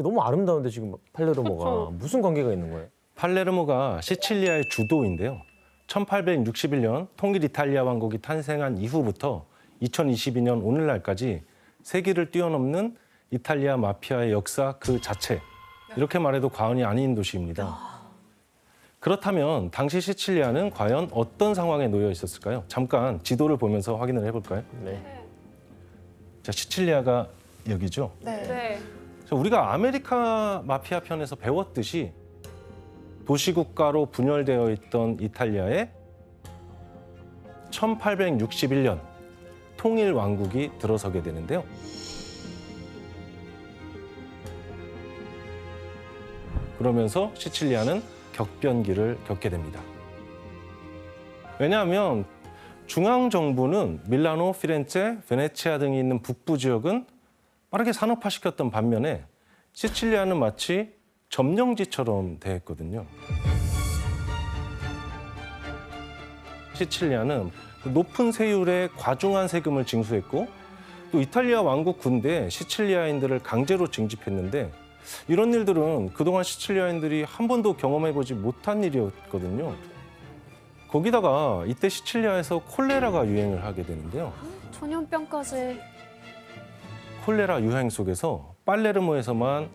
너무 아름다운데 지금 팔레르모가 그쵸. 무슨 관계가 있는 거예요? 팔레르모가 시칠리아의 주도인데요. 1861년 통일 이탈리아 왕국이 탄생한 이후부터 2022년 오늘날까지 세기를 뛰어넘는 이탈리아 마피아의 역사 그 자체, 이렇게 말해도 과언이 아닌 도시입니다. 그렇다면 당시 시칠리아는 과연 어떤 상황에 놓여 있었을까요? 잠깐 지도를 보면서 확인을 해볼까요? 네. 자, 시칠리아가 여기죠. 네. 자, 우리가 아메리카 마피아 편에서 배웠듯이 도시국가로 분열되어 있던 이탈리아에 1861년 통일 왕국이 들어서게 되는데요. 그러면서 시칠리아는 격변기를 겪게 됩니다. 왜냐하면 중앙 정부는 밀라노, 피렌체, 베네치아 등이 있는 북부 지역은 빠르게 산업화시켰던 반면에 시칠리아는 마치 점령지처럼 대했거든요. 시칠리아는 높은 세율에 과중한 세금을 징수했고 또 이탈리아 왕국 군대에 시칠리아인들을 강제로 징집했는데 이런 일들은 그동안 시칠리아인들이 한 번도 경험해보지 못한 일이었거든요. 거기다가 이때 시칠리아에서 콜레라가 유행을 하게 되는데요. 전염병까지. 콜레라 유행 속에서 팔레르모에서만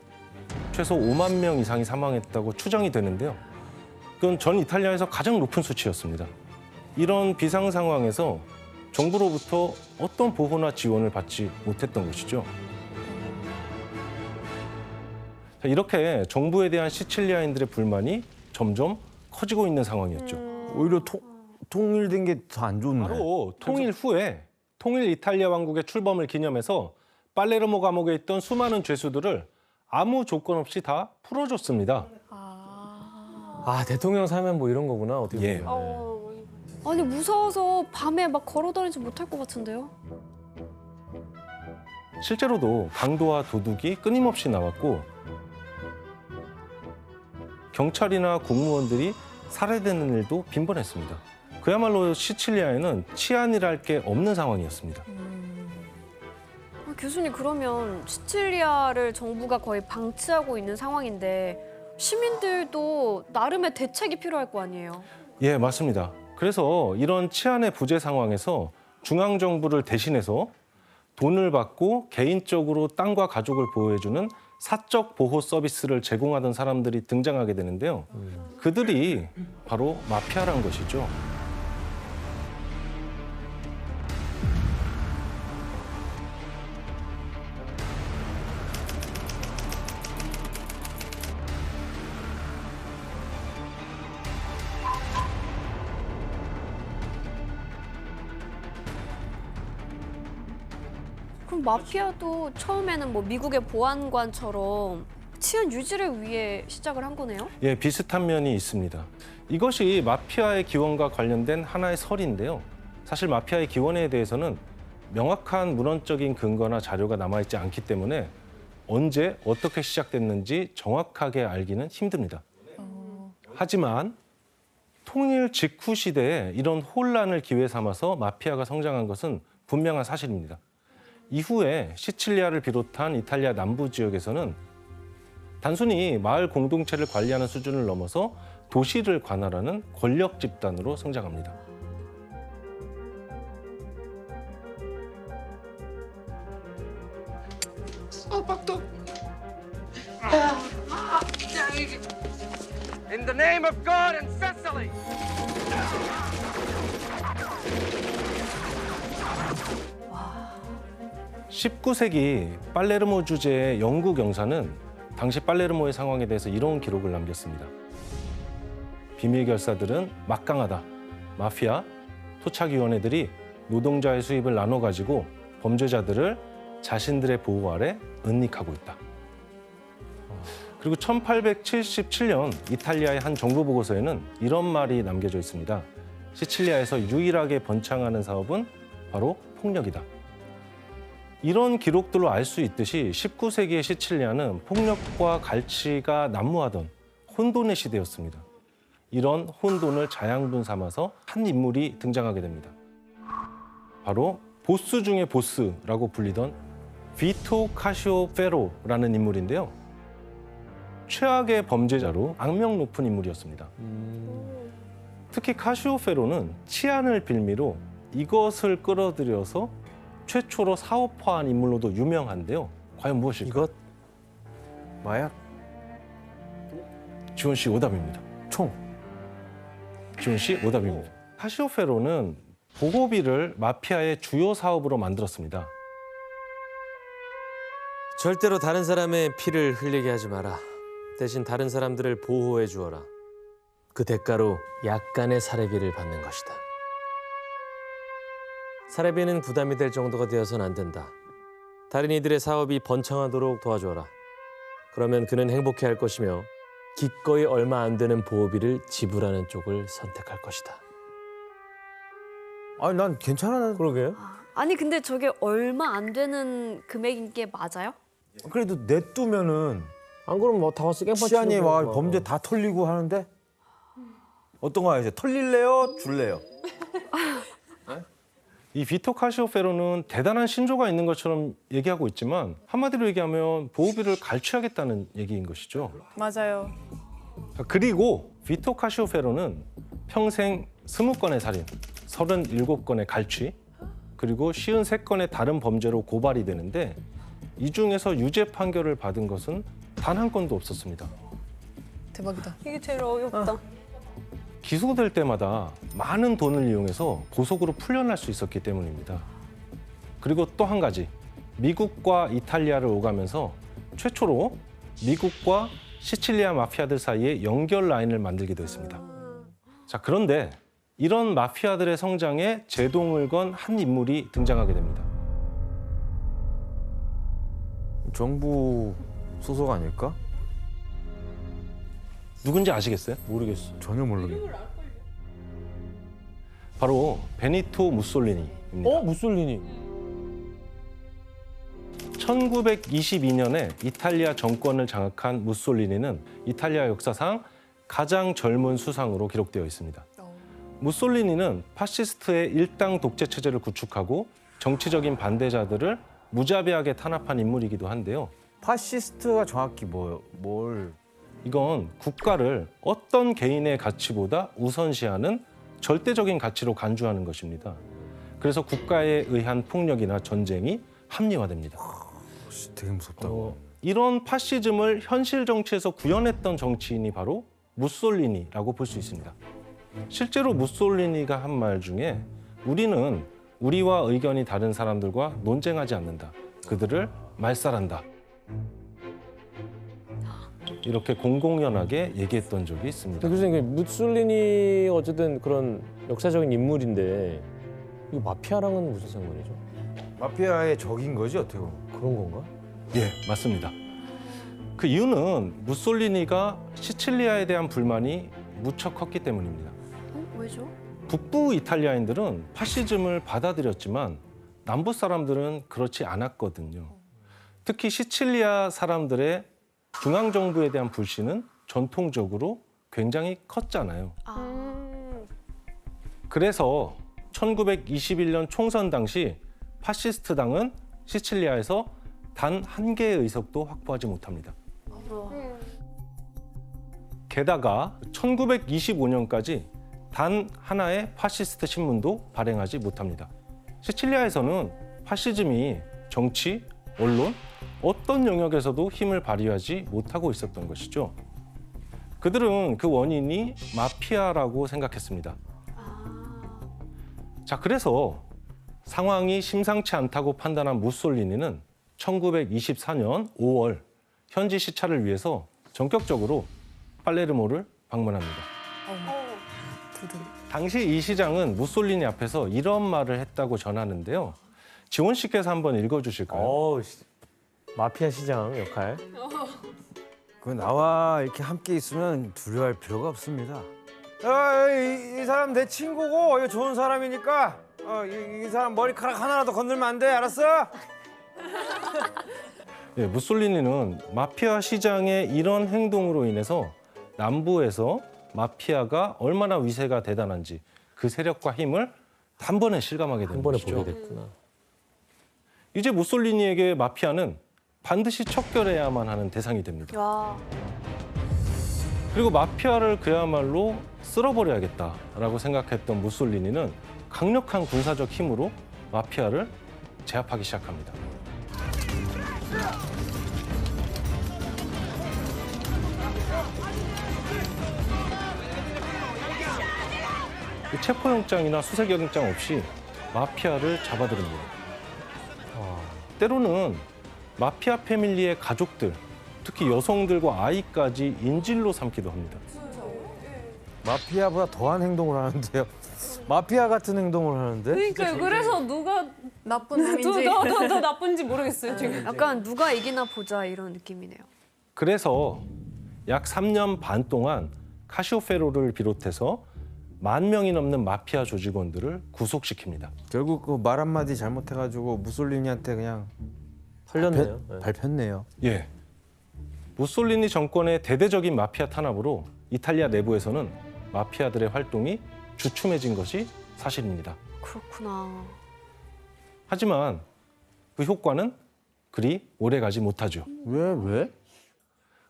최소 5만 명 이상이 사망했다고 추정이 되는데요. 그건 전 이탈리아에서 가장 높은 수치였습니다. 이런 비상 상황에서 정부로부터 어떤 보호나 지원을 받지 못했던 것이죠. 자, 이렇게 정부에 대한 시칠리아인들의 불만이 점점 커지고 있는 상황이었죠. 오히려 통일된 게 더 안 좋네. 바로 통일 후에 통일 이탈리아 왕국의 출범을 기념해서 팔레르모 감옥에 있던 수많은 죄수들을 아무 조건 없이 다 풀어줬습니다. 아, 대통령 사면 뭐 이런 거구나, 어떻게 예. 보면. 아니 무서워서 밤에 막 걸어다니지 못할 것 같은데요? 실제로도 강도와 도둑이 끊임없이 나왔고 경찰이나 공무원들이 살해되는 일도 빈번했습니다. 그야말로 시칠리아에는 치안이랄 게 없는 상황이었습니다. 교수님 그러면 시칠리아를 정부가 거의 방치하고 있는 상황인데 시민들도 나름의 대책이 필요할 거 아니에요? 예, 맞습니다. 그래서 이런 치안의 부재 상황에서 중앙정부를 대신해서 돈을 받고 개인적으로 땅과 가족을 보호해주는 사적 보호 서비스를 제공하던 사람들이 등장하게 되는데요. 그들이 바로 마피아라는 것이죠. 그럼 마피아도 처음에는 뭐 미국의 보안관처럼 치안 유지를 위해 시작을 한 거네요? 예, 비슷한 면이 있습니다. 이것이 마피아의 기원과 관련된 하나의 설인데요. 사실 마피아의 기원에 대해서는 명확한 문헌적인 근거나 자료가 남아있지 않기 때문에 언제 어떻게 시작됐는지 정확하게 알기는 힘듭니다. 하지만 통일 직후 시대에 이런 혼란을 기회 삼아서 마피아가 성장한 것은 분명한 사실입니다. 이후에 시칠리아를 비롯한 이탈리아 남부 지역에서는 단순히 마을 공동체를 관리하는 수준을 넘어서 도시를 관할하는 권력 집단으로 성장합니다. 박도. In the name of God and Cecily. 19세기 팔레르모 주재의 영국 영사는 당시 팔레르모의 상황에 대해서 이런 기록을 남겼습니다. 비밀 결사들은 막강하다. 마피아, 토착위원회들이 노동자의 수입을 나눠 가지고 범죄자들을 자신들의 보호 아래 은닉하고 있다. 그리고 1877년 이탈리아의 한 정부 보고서에는 이런 말이 남겨져 있습니다. 시칠리아에서 유일하게 번창하는 사업은 바로 폭력이다. 이런 기록들로 알 수 있듯이 19세기의 시칠리아는 폭력과 갈취가 난무하던 혼돈의 시대였습니다. 이런 혼돈을 자양분 삼아서 한 인물이 등장하게 됩니다. 바로 보스 중의 보스라고 불리던 비토 카시오 페로라는 인물인데요. 최악의 범죄자로 악명 높은 인물이었습니다. 특히 카시오페로는 치안을 빌미로 이것을 끌어들여서 최초로 사업화한 인물로도 유명한데요. 과연 무엇일까요? 이것 마약 지원 씨 오답입니다. 총. 지원 씨 오답입니다. 카시오페로는 보호비를 마피아의 주요 사업으로 만들었습니다. 절대로 다른 사람의 피를 흘리게 하지 마라. 대신 다른 사람들을 보호해 주어라. 그 대가로 약간의 사례비를 받는 것이다. 사례비는 부담이 될 정도가 되어서는 안 된다. 다른 이들의 사업이 번창하도록 도와줘라. 그러면 그는 행복해할 것이며 기꺼이 얼마 안 되는 보호비를 지불하는 쪽을 선택할 것이다. 아니 난 괜찮아. 그러게요. 아니 근데 저게 얼마 안 되는 금액인 게 맞아요? 그래도 냅두면은 안 그러면 뭐 다 와서 깽판 치안이 치는 와 거. 범죄 다 털리고 하는데 어떤 거 하세요? 털릴래요? 줄래요? 이 비토 카시오페로는 대단한 신조가 있는 것처럼 얘기하고 있지만 한마디로 얘기하면 보호비를 갈취하겠다는 얘기인 것이죠. 맞아요. 그리고 비토 카시오페로는 평생 20건의 살인, 37건의 갈취, 그리고 53건의 다른 범죄로 고발이 되는데 이 중에서 유죄 판결을 받은 것은 단 한 건도 없었습니다. 대박이다. 이게 제일 어이없다. 기소될 때마다 많은 돈을 이용해서 보석으로 풀려날 수 있었기 때문입니다. 그리고 또 한 가지, 미국과 이탈리아를 오가면서 최초로 미국과 시칠리아 마피아들 사이에 연결 라인을 만들기도 했습니다. 자, 그런데 이런 마피아들의 성장에 제동을 건 한 인물이 등장하게 됩니다. 정부 소속 아닐까? 누군지 아시겠어요? 모르겠어. 전혀 모르겠네. 바로 베니토 무솔리니입니다. 무솔리니. 1922년에 이탈리아 정권을 장악한 무솔리니는 이탈리아 역사상 가장 젊은 수상으로 기록되어 있습니다. 무솔리니는 파시스트의 일당 독재 체제를 구축하고 정치적인 반대자들을 무자비하게 탄압한 인물이기도 한데요. 파시스트가 정확히 뭘 이건 국가를 어떤 개인의 가치보다 우선시하는 절대적인 가치로 간주하는 것입니다. 그래서 국가에 의한 폭력이나 전쟁이 합리화됩니다. 되게 무섭다. 이런 파시즘을 현실 정치에서 구현했던 정치인이 바로 무솔리니라고 볼 수 있습니다. 실제로 무솔리니가 한 말 중에 우리는 우리와 의견이 다른 사람들과 논쟁하지 않는다. 그들을 말살한다. 이렇게 공공연하게 얘기했던 적이 있습니다. 교수님, 무솔리니 어쨌든 그런 역사적인 인물인데 이거 마피아랑은 무슨 상관이죠? 마피아의 적인 거지 어떻게 보면. 그런 건가? 예, 맞습니다. 그 이유는 무솔리니가 시칠리아에 대한 불만이 무척 컸기 때문입니다. 왜죠? 북부 이탈리아인들은 파시즘을 받아들였지만 남부 사람들은 그렇지 않았거든요. 특히 시칠리아 사람들의 중앙정부에 대한 불신은 전통적으로 굉장히 컸잖아요. 그래서 1921년 총선 당시 파시스트당은 시칠리아에서 단 한 개의 의석도 확보하지 못합니다. 게다가 1925년까지 단 하나의 파시스트 신문도 발행하지 못합니다. 시칠리아에서는 파시즘이 정치, 언론, 어떤 영역에서도 힘을 발휘하지 못하고 있었던 것이죠. 그들은 그 원인이 마피아라고 생각했습니다. 자, 그래서 상황이 심상치 않다고 판단한 무솔리니는 1924년 5월 현지 시찰을 위해서 전격적으로 팔레르모를 방문합니다. 당시 이 시장은 무솔리니 앞에서 이런 말을 했다고 전하는데요. 지원 씨께서 한번 읽어주실까요? 마피아 시장 역할. 그 나와 이렇게 함께 있으면 두려워할 필요가 없습니다. 이 사람 내 친구고 이거 좋은 사람이니까 이 사람 머리카락 하나라도 건들면 안 돼, 알았어? 예, 무솔리니는 마피아 시장의 이런 행동으로 인해서 남부에서 마피아가 얼마나 위세가 대단한지 그 세력과 힘을 단번에 실감하게 되는 한 번에 것이죠. 보게 됐구나. 이제 무솔리니에게 마피아는 반드시 척결해야만 하는 대상이 됩니다. 야, 그리고 마피아를 그야말로 쓸어버려야겠다라고 생각했던 무솔리니는 강력한 군사적 힘으로 마피아를 제압하기 시작합니다. 체포영장이나 수색영장 없이 마피아를 잡아들입니다. 때로는 마피아 패밀리의 가족들, 특히 여성들과 아이까지 인질로 삼기도 합니다. 마피아보다 더한 행동을 하는데요. 마피아 같은 행동을 하는데? 그러니까요. 그래서 누가 나쁜 놈인지. 더 나쁜지 모르겠어요 지금. 약간 누가 이기나 보자 이런 느낌이네요. 그래서 약 3년 반 동안 카시오페로를 비롯해서 10,000명이 넘는 마피아 조직원들을 구속시킵니다. 결국 그 말 한마디 잘못해가지고 무솔리니한테 그냥 털렸네요. 밟혔네요. 예. 무솔리니 정권의 대대적인 마피아 탄압으로 이탈리아 내부에서는 마피아들의 활동이 주춤해진 것이 사실입니다. 그렇구나. 하지만 그 효과는 그리 오래가지 못하죠. 왜?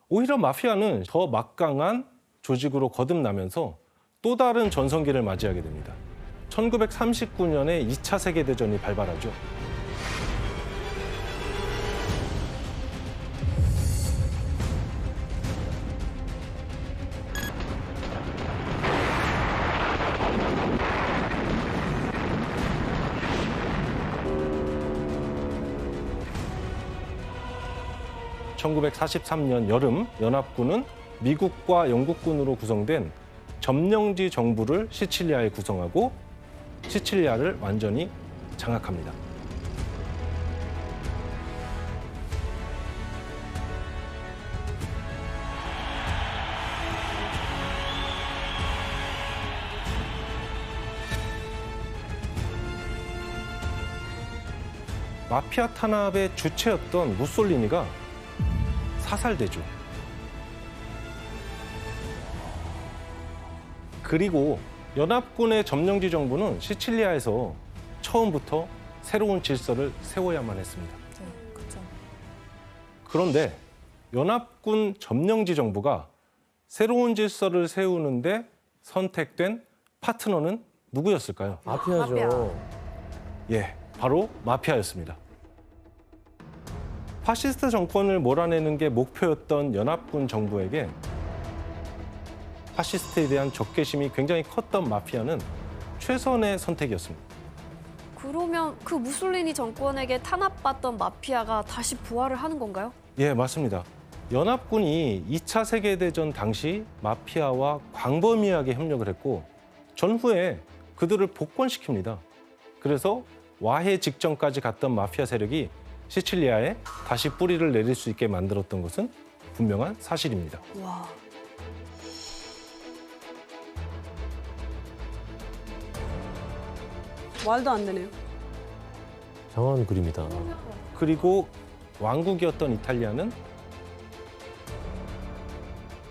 오히려 마피아는 더 막강한 조직으로 거듭나면서 또 다른 전성기를 맞이하게 됩니다. 1939년에 2차 세계대전이 발발하죠. (1943년) 여름 연합군은 미국과 영국군으로 구성된 점령지 정부를 시칠리아에 구성하고 시칠리아를 완전히 장악합니다. 마피아 탄압의 주체였던 무솔리니가 사살되죠. 그리고 연합군의 점령지 정부는 시칠리아에서 처음부터 새로운 질서를 세워야만 했습니다. 그렇죠. 그런데 연합군 점령지 정부가 새로운 질서를 세우는데 선택된 파트너는 누구였을까요? 마피아죠. 예, 바로 마피아였습니다. 파시스트 정권을 몰아내는 게 목표였던 연합군 정부에게 파시스트에 대한 적개심이 굉장히 컸던 마피아는 최선의 선택이었습니다. 그러면 그 무솔리니 정권에게 탄압받던 마피아가 다시 부활을 하는 건가요? 예, 맞습니다. 연합군이 2차 세계대전 당시 마피아와 광범위하게 협력을 했고 전후에 그들을 복권시킵니다. 그래서 와해 직전까지 갔던 마피아 세력이 시칠리아에 다시 뿌리를 내릴 수 있게 만들었던 것은 분명한 사실입니다. 와. 말도 안 되네요. 장황한 그림이다. 그리고 왕국이었던 이탈리아는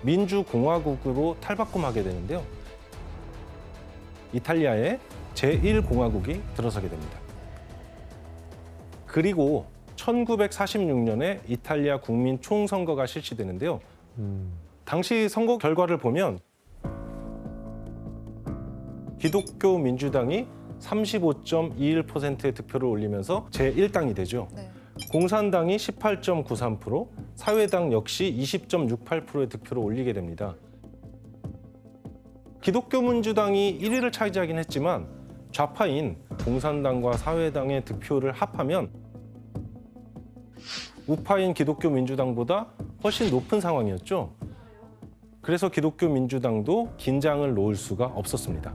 민주공화국으로 탈바꿈하게 되는데요. 이탈리아의 제1공화국이 들어서게 됩니다. 그리고 1946년에 이탈리아 국민 총선거가 실시되는데요. 당시 선거 결과를 보면 기독교 민주당이 35.21%의 득표를 올리면서 제1당이 되죠. 네. 공산당이 18.93%, 사회당 역시 20.68%의 득표를 올리게 됩니다. 기독교 민주당이 1위를 차지하긴 했지만 좌파인 공산당과 사회당의 득표를 합하면 우파인 기독교 민주당보다 훨씬 높은 상황이었죠. 그래서 기독교 민주당도 긴장을 놓을 수가 없었습니다.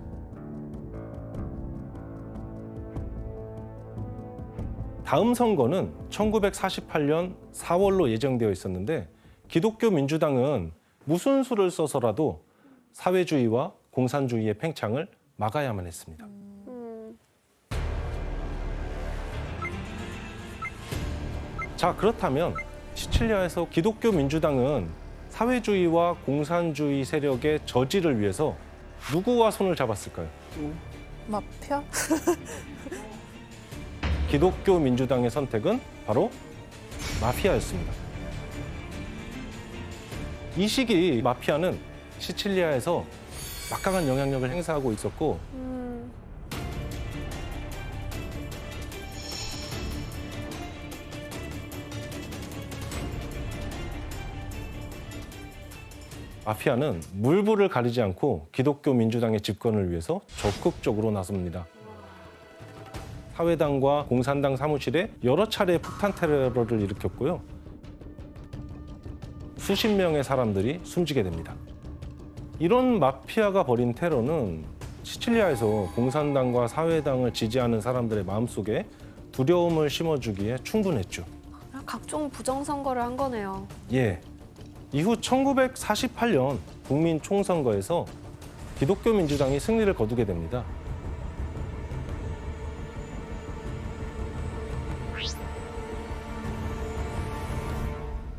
다음 선거는 1948년 4월로 예정되어 있었는데 기독교 민주당은 무슨 수를 써서라도 사회주의와 공산주의의 팽창을 막아야만 했습니다. 자, 그렇다면 시칠리아에서 기독교 민주당은 사회주의와 공산주의 세력의 저지를 위해서 누구와 손을 잡았을까요? 마피아? 기독교 민주당의 선택은 바로 마피아였습니다. 이 시기 마피아는 시칠리아에서 막강한 영향력을 행사하고 있었고 마피아는 물불을 가리지 않고 기독교 민주당의 집권을 위해서 적극적으로 나섭니다. 사회당과 공산당 사무실에 여러 차례 폭탄 테러를 일으켰고요. 수십 명의 사람들이 숨지게 됩니다. 이런 마피아가 벌인 테러는 시칠리아에서 공산당과 사회당을 지지하는 사람들의 마음속에 두려움을 심어주기에 충분했죠. 각종 부정선거를 한 거네요. 예. 이후 1948년 국민 총선거에서 기독교 민주당이 승리를 거두게 됩니다.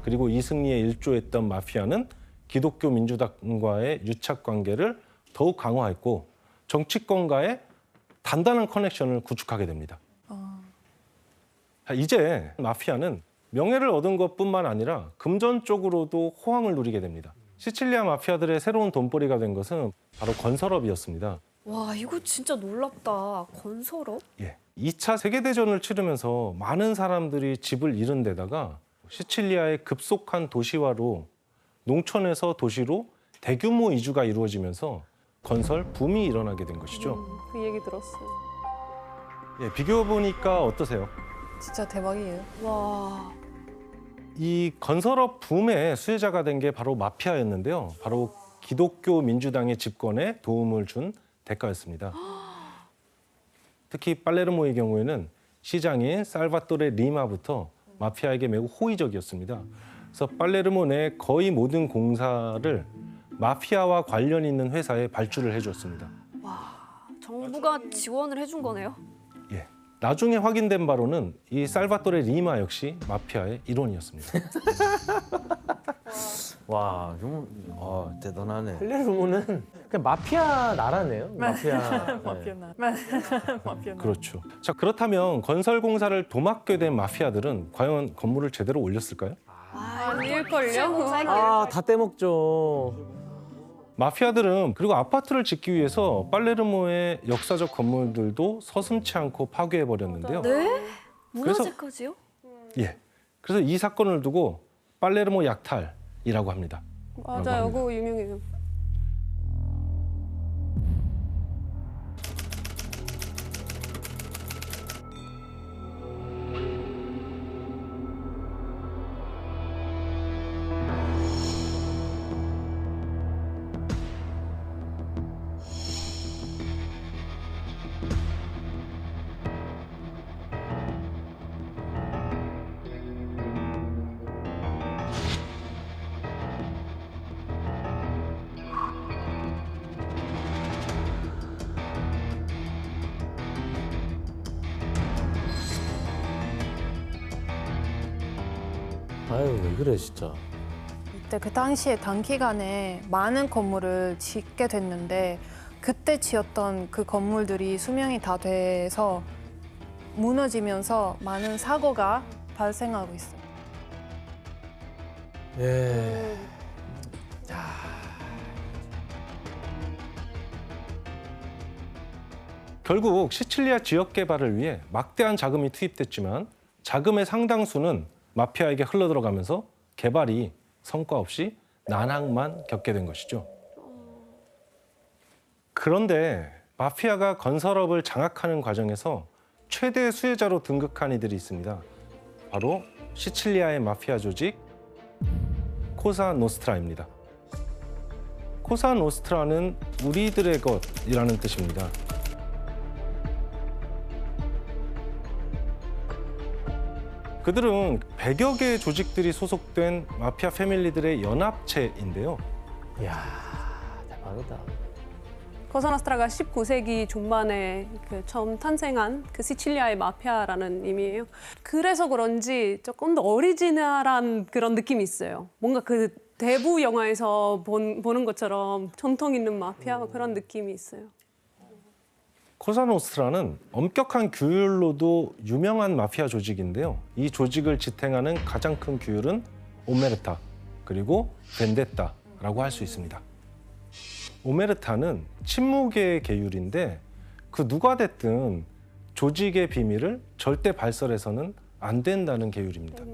그리고 이 승리에 일조했던 마피아는 기독교 민주당과의 유착 관계를 더욱 강화했고 정치권과의 단단한 커넥션을 구축하게 됩니다. 자, 이제 마피아는 명예를 얻은 것뿐만 아니라 금전적으로도 호황을 누리게 됩니다. 시칠리아 마피아들의 새로운 돈벌이가 된 것은 바로 건설업이었습니다. 와, 이거 진짜 놀랍다. 건설업? 예. 2차 세계대전을 치르면서 많은 사람들이 집을 잃은 데다가 시칠리아의 급속한 도시화로 농촌에서 도시로 대규모 이주가 이루어지면서 건설 붐이 일어나게 된 것이죠. 그 얘기 들었어요. 예, 비교해보니까 어떠세요? 진짜 대박이에요. 와, 이 건설업 붐의 수혜자가 된 게 바로 마피아였는데요. 바로 기독교 민주당의 집권에 도움을 준 대가였습니다. 특히 팔레르모의 경우에는 시장인 살바토레 리마부터 마피아에게 매우 호의적이었습니다. 그래서 팔레르모 내 거의 모든 공사를 마피아와 관련 있는 회사에 발주를 해줬습니다. 정부가 지원을 해준 거네요. 예. 나중에 확인된 바로는 이 살바토레 리마 역시 마피아의 일원이었습니다. 와, 좀 대단하네. 팔레르모는 그냥 마피아 나라네요. 마피아. 마피아나. 마피아나. 그렇죠. 자, 그렇다면 건설 공사를 도맡게 된 마피아들은 과연 건물을 제대로 올렸을까요? 아닐걸요? 아, 다 떼먹죠. 마피아들은 그리고 아파트를 짓기 위해서 팔레르모의 역사적 건물들도 서슴치 않고 파괴해 버렸는데요. 네? 문화재까지요? 예. 그래서 이 사건을 두고 팔레르모 약탈이라고 합니다. 맞아요. 그거 유명해요. 아유, 왜 그래 진짜. 이때 그 당시에 단기간에 많은 건물을 짓게 됐는데 그때 지었던 그 건물들이 수명이 다 돼서 무너지면서 많은 사고가 발생하고 있어요. 예. 결국 시칠리아 지역 개발을 위해 막대한 자금이 투입됐지만 자금의 상당수는 마피아에게 흘러들어가면서 개발이 성과 없이 난항만 겪게 된 것이죠. 그런데 마피아가 건설업을 장악하는 과정에서 최대 수혜자로 등극한 이들이 있습니다. 바로 시칠리아의 마피아 조직 코사 노스트라입니다. 코사 노스트라는 우리들의 것이라는 뜻입니다. 그들은 100여 개의 조직들이 소속된 마피아 패밀리들의 연합체인데요. 이야, 대박이다. 코사노스트라가 19세기 중반에 그 처음 탄생한 그 시칠리아의 마피아라는 의미예요. 그래서 그런지 조금 더 오리지널한 그런 느낌이 있어요. 뭔가 그 대부 영화에서 보는 것처럼 전통 있는 마피아 그런 느낌이 있어요. 코사노스트라는 엄격한 규율로도 유명한 마피아 조직인데요. 이 조직을 지탱하는 가장 큰 규율은 오메르타 그리고 벤데타라고 할 수 있습니다. 오메르타는 침묵의 계율인데 그 누가 됐든 조직의 비밀을 절대 발설해서는 안 된다는 계율입니다.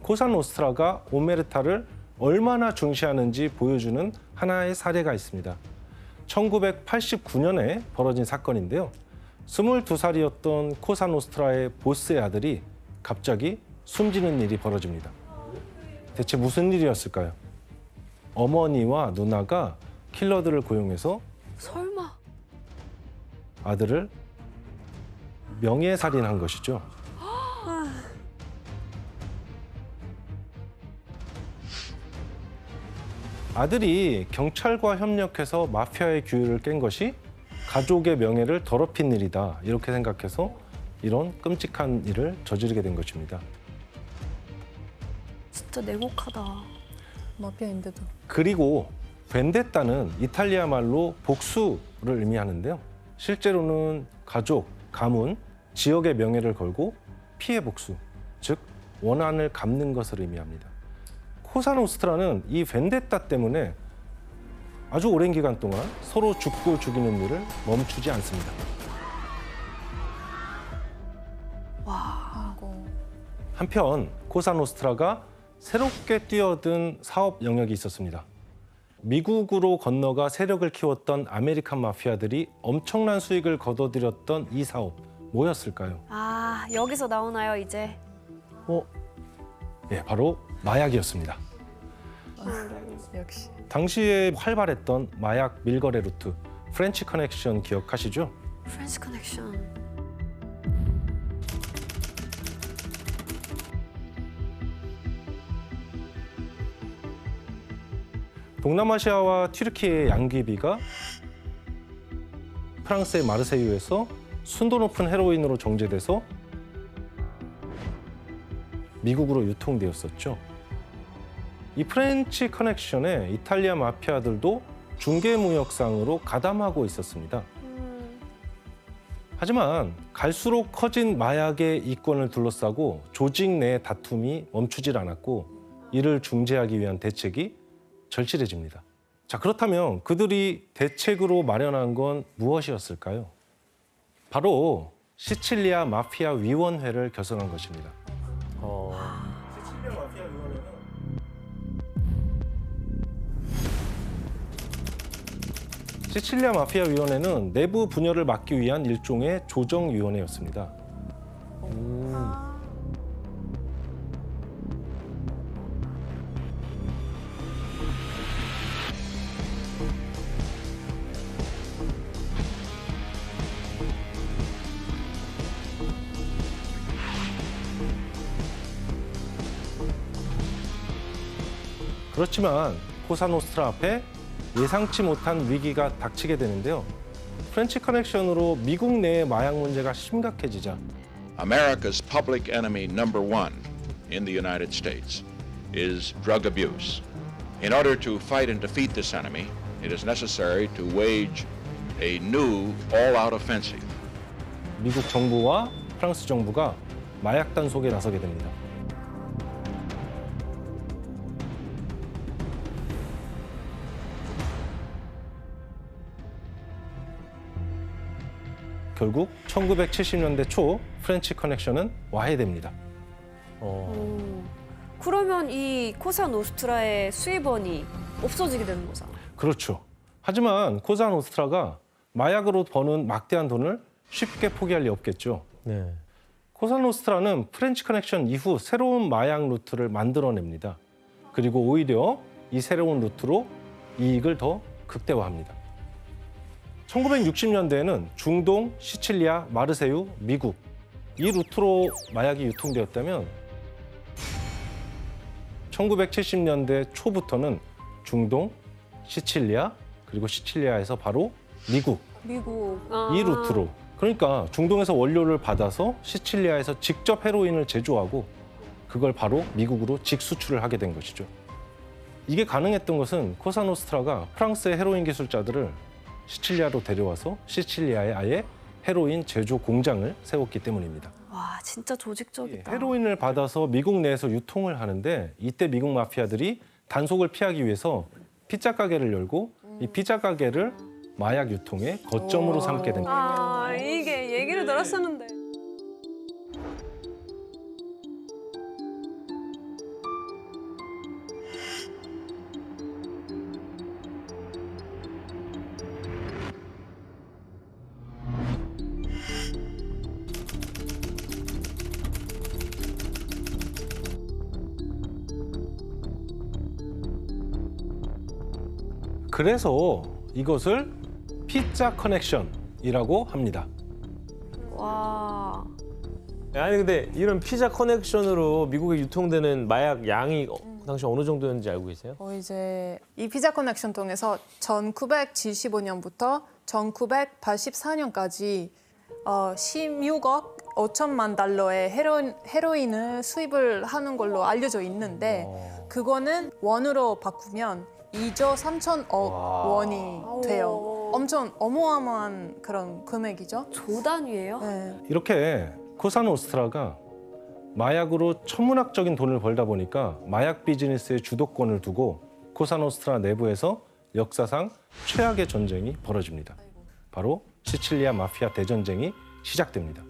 코사노스트라가 오메르타를 얼마나 중시하는지 보여주는 하나의 사례가 있습니다. 1989년에 벌어진 사건인데요. 22살이었던 코사노스트라의 보스의 아들이 갑자기 숨지는 일이 벌어집니다. 대체 무슨 일이었을까요? 어머니와 누나가 킬러들을 고용해서 설마. 아들을 명예살인한 것이죠. 아들이 경찰과 협력해서 마피아의 규율을 깬 것이 가족의 명예를 더럽힌 일이다. 이렇게 생각해서 이런 끔찍한 일을 저지르게 된 것입니다. 진짜 냉혹하다. 마피아인데도. 그리고 벤데타는 이탈리아 말로 복수를 의미하는데요. 실제로는 가족, 가문, 지역의 명예를 걸고 피해 복수, 즉 원한을 갚는 것을 의미합니다. 코사노스트라는 이 벤데타 때문에 아주 오랜 기간 동안 서로 죽고 죽이는 일을 멈추지 않습니다. 아이고. 한편 코사노스트라가 새롭게 뛰어든 사업 영역이 있었습니다. 미국으로 건너가 세력을 키웠던 아메리칸 마피아들이 엄청난 수익을 거둬들였던 이 사업 뭐였을까요? 아, 여기서 나오나요, 이제? 예, 바로 마약이었습니다. 역시. 당시에 활발했던 마약 밀거래 루트 프렌치 커넥션 기억하시죠? 프렌치 커넥션. 동남아시아와 튀르키예의 양귀비가 프랑스의 마르세유에서 순도 높은 헤로인으로 정제돼서 미국으로 유통되었었죠. 이 프렌치 커넥션에 이탈리아 마피아들도 중개무역상으로 가담하고 있었습니다. 하지만 갈수록 커진 마약의 이권을 둘러싸고 조직 내 다툼이 멈추질 않았고 이를 중재하기 위한 대책이 절실해집니다. 자, 그렇다면 그들이 대책으로 마련한 건 무엇이었을까요? 바로 시칠리아 마피아 위원회를 결성한 것입니다. 시칠리아 마피아 위원회는 내부 분열을 막기 위한 일종의 조정위원회였습니다. 그렇지만 코사노스트라 앞에 예상치 못한 위기가 닥치게 되는데요. 프렌치 커넥션으로 미국 내의 마약 문제가 심각해지자 America's public enemy number one in the United States is drug abuse. In order to fight and defeat this enemy, it is necessary to wage a new all-out offensive. 미국 정부와 프랑스 정부가 마약 단속에 나서게 됩니다. 결국 1970년대 초 프렌치 커넥션은 와해됩니다. 그러면 이 코사노스트라의 수입원이 없어지게 되는 거잖아. 그렇죠. 하지만 코사노스트라가 마약으로 버는 막대한 돈을 쉽게 포기할 리 없겠죠. 네. 코사노스트라는 프렌치 커넥션 이후 새로운 마약 루트를 만들어냅니다. 그리고 오히려 이 새로운 루트로 이익을 더 극대화합니다. 1960년대에는 중동, 시칠리아, 마르세유, 미국 이 루트로 마약이 유통되었다면 1970년대 초부터는 중동, 시칠리아, 그리고 시칠리아에서 바로 미국 이 루트로 그러니까 중동에서 원료를 받아서 시칠리아에서 직접 헤로인을 제조하고 그걸 바로 미국으로 직수출을 하게 된 것이죠. 이게 가능했던 것은 코사노스트라가 프랑스의 헤로인 기술자들을 시칠리아로 데려와서 시칠리아에 아예 헤로인 제조 공장을 세웠기 때문입니다. 와, 진짜 조직적이다. 헤로인을 받아서 미국 내에서 유통을 하는데 이때 미국 마피아들이 단속을 피하기 위해서 피자 가게를 열고 이 피자 가게를 마약 유통의 거점으로 삼게 됩니다. 아, 이게 얘기를 들었었는데. 그래서 이것을 피자 커넥션이라고 합니다. 와. 아니 근데 이런 피자 커넥션으로 미국에 유통되는 마약 양이 그 당시 어느 정도였는지 알고 계세요? 이제 이 피자 커넥션 통해서 1975년부터 1984년까지 16억 5천만 달러의 헤로인을 수입을 하는 걸로 알려져 있는데 그거는 원으로 바꾸면 2조 3천억 원이 돼요. 엄청 어마어마한 그런 금액이죠. 조 단위예요? 네. 이렇게 코사노스트라가 마약으로 천문학적인 돈을 벌다 보니까 마약 비즈니스의 주도권을 두고 코사노스트라 내부에서 역사상 최악의 전쟁이 벌어집니다. 바로 시칠리아 마피아 대전쟁이 시작됩니다.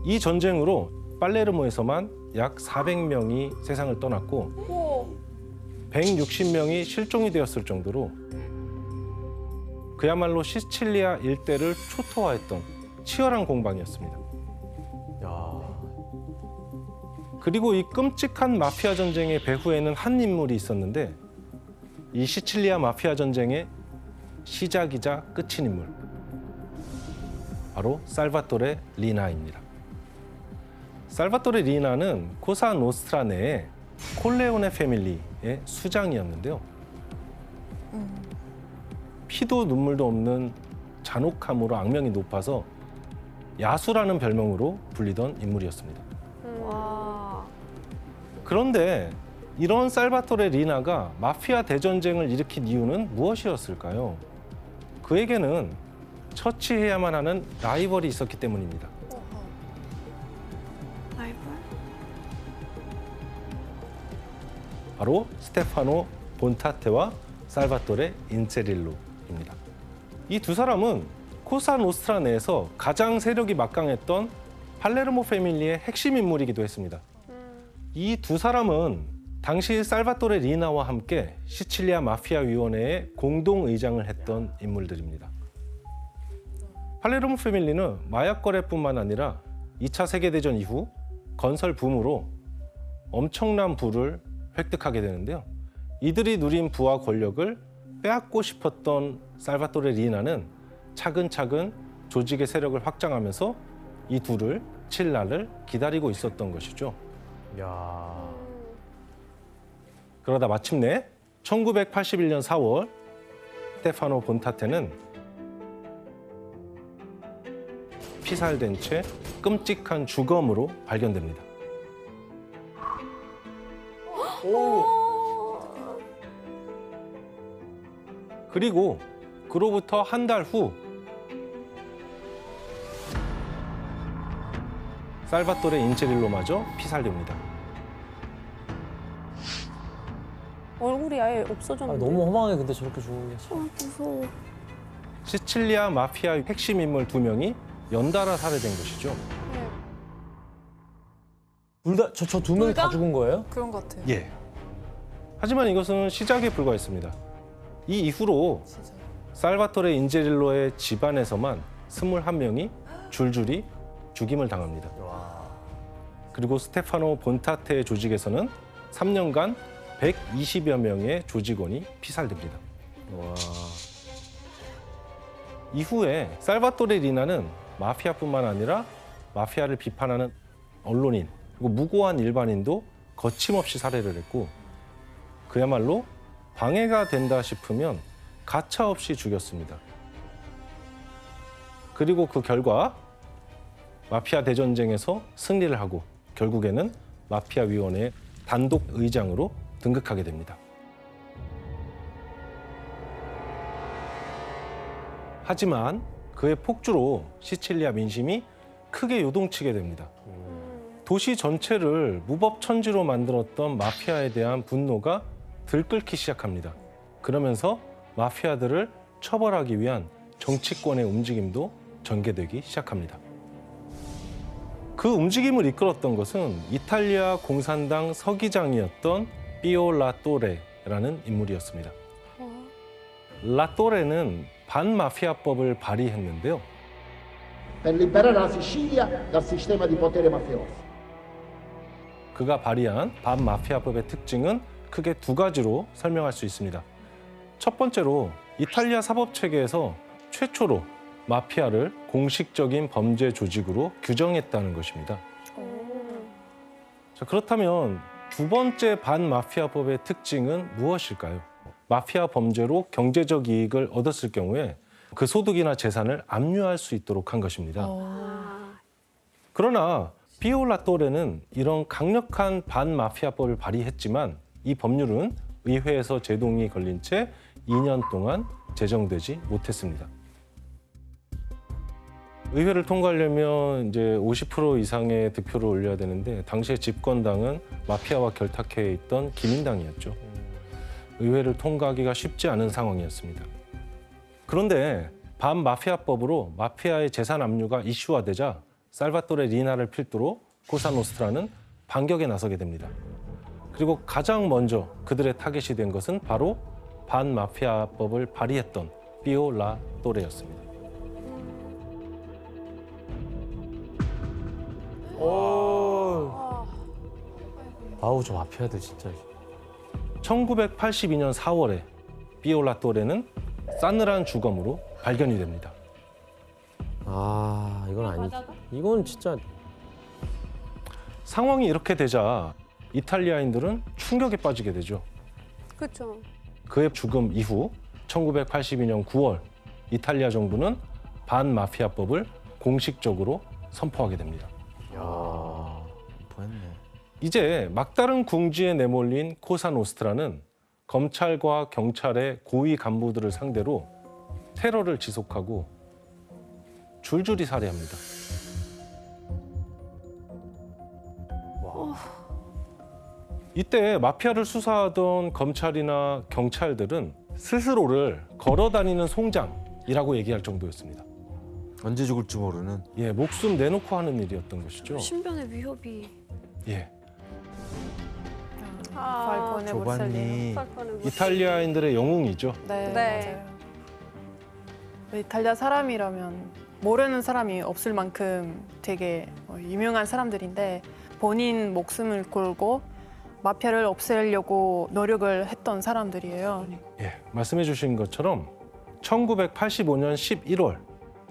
이 전쟁으로 팔레르모에서만 약 400명이 세상을 떠났고 160명이 실종이 되었을 정도로 그야말로 시칠리아 일대를 초토화했던 치열한 공방이었습니다. 그리고 이 끔찍한 마피아 전쟁의 배후에는 한 인물이 있었는데 이 시칠리아 마피아 전쟁의 시작이자 끝인 인물, 바로 살바토레 리나입니다. 살바토레 리나는 코사 노스트라 내에 콜레오네 패밀리의 수장이었는데요. 피도 눈물도 없는 잔혹함으로 악명이 높아서 야수라는 별명으로 불리던 인물이었습니다. 와. 그런데 이런 살바토레 리나가 마피아 대전쟁을 일으킨 이유는 무엇이었을까요? 그에게는 처치해야만 하는 라이벌이 있었기 때문입니다. 라이벌? 바로 스테파노 본타테와 살바토레 인체릴로입니다. 이 두 사람은 코사 노스트라 내에서 가장 세력이 막강했던 팔레르모 패밀리의 핵심 인물이기도 했습니다. 이 두 사람은 당시 살바토레 리나와 함께 시칠리아 마피아 위원회의 공동 의장을 했던 인물들입니다. 팔레르모 패밀리는 마약 거래뿐만 아니라 2차 세계대전 이후 건설 붐으로 엄청난 부를 획득하게 되는데요. 이들이 누린 부와 권력을 빼앗고 싶었던 살바토레 리나는 차근차근 조직의 세력을 확장하면서 이 둘을 칠 날을 기다리고 있었던 것이죠. 야. 그러다 마침내 1981년 4월 스테파노 본타테는 피살된 채 끔찍한 주검으로 발견됩니다. 그리고 그로부터 한 달 후 살바토레 인체릴로마저 피살됩니다. 얼굴이 아예 아, 없어졌는데. 너무 허망해 근데 저렇게 죽는 게. 무서워. 시칠리아 마피아의 핵심 인물 2명이 연달아 살해된 것이죠. 저 두 명이 다 죽은 거예요? 그런 것 같아요. 예. 하지만 이것은 시작에 불과했습니다. 이 이후로 살바토레 인제릴로의 집안에서만 21명이 줄줄이 죽임을 당합니다. 그리고 스테파노 본타테의 조직에서는 3년간 120여 명의 조직원이 피살됩니다. 와. 이후에 살바토레 리나는 마피아뿐만 아니라 마피아를 비판하는 언론인 그리고 무고한 일반인도 거침없이 살해를 했고 그야말로 방해가 된다 싶으면 가차없이 죽였습니다. 그리고 그 결과 마피아 대전쟁에서 승리를 하고 결국에는 마피아 위원회의 단독 의장으로 등극하게 됩니다. 하지만 그의 폭주로 시칠리아 민심이 크게 요동치게 됩니다. 도시 전체를 무법천지로 만들었던 마피아에 대한 분노가 들끓기 시작합니다. 그러면서 마피아들을 처벌하기 위한 정치권의 움직임도 전개되기 시작합니다. 그 움직임을 이끌었던 것은 이탈리아 공산당 서기장이었던 피오 라또레라는 인물이었습니다. 라또레는 반마피아법을 발의했는데요. per liberare la Sicilia dal sistema di potere mafioso. 그가 발의한 반마피아법의 특징은 크게 두 가지로 설명할 수 있습니다. 첫 번째로 이탈리아 사법체계에서 최초로 마피아를 공식적인 범죄 조직으로 규정했다는 것입니다. 자, 그렇다면 두 번째 반마피아법의 특징은 무엇일까요? 마피아 범죄로 경제적 이익을 얻었을 경우에 그 소득이나 재산을 압류할 수 있도록 한 것입니다. 그러나 피오 라또레는 이런 강력한 반마피아법을 발의했지만 이 법률은 의회에서 제동이 걸린 채 2년 동안 제정되지 못했습니다. 의회를 통과하려면 이제 50% 이상의 득표를 올려야 되는데 당시에 집권당은 마피아와 결탁해 있던 기민당이었죠. 의회를 통과하기가 쉽지 않은 상황이었습니다. 그런데 반마피아법으로 마피아의 재산 압류가 이슈화되자 살바토레 리나를 필두로 코사노스트라는 반격에 나서게 됩니다. 그리고 가장 먼저 그들의 타겟이 된 것은 바로 반마피아법을 발의했던 피오 라또레였습니다. 아우 저 마피아들 진짜. 1982년 4월에 피오 라또레는 싸늘한 주검으로 발견이 됩니다. 아 이건 아니지. 이건 진짜. 상황이 이렇게 되자 이탈리아인들은 충격에 빠지게 되죠. 그렇죠. 그의 죽음 이후 1982년 9월 이탈리아 정부는 반마피아법을 공식적으로 선포하게 됩니다. 뻔했네. 이제 막다른 궁지에 내몰린 코사노스트라는 검찰과 경찰의 고위 간부들을 상대로 테러를 지속하고 줄줄이 살해합니다. 이때 마피아를 수사하던 검찰이나 경찰들은 스스로를 걸어다니는 송장이라고 얘기할 정도였습니다. 언제 죽을지 모르는. 예, 목숨 내놓고 하는 일이었던 것이죠. 신변의 위협이. 예, 발코네 보셀리노. 조반니. 이탈리아인들의 영웅이죠. 네, 네. 맞아요. 이탈리아 사람이라면 모르는 사람이 없을 만큼 되게 유명한 사람들인데 본인 목숨을 걸고 마피아를 없애려고 노력을 했던 사람들이에요. 예, 말씀해 주신 것처럼 1985년 11월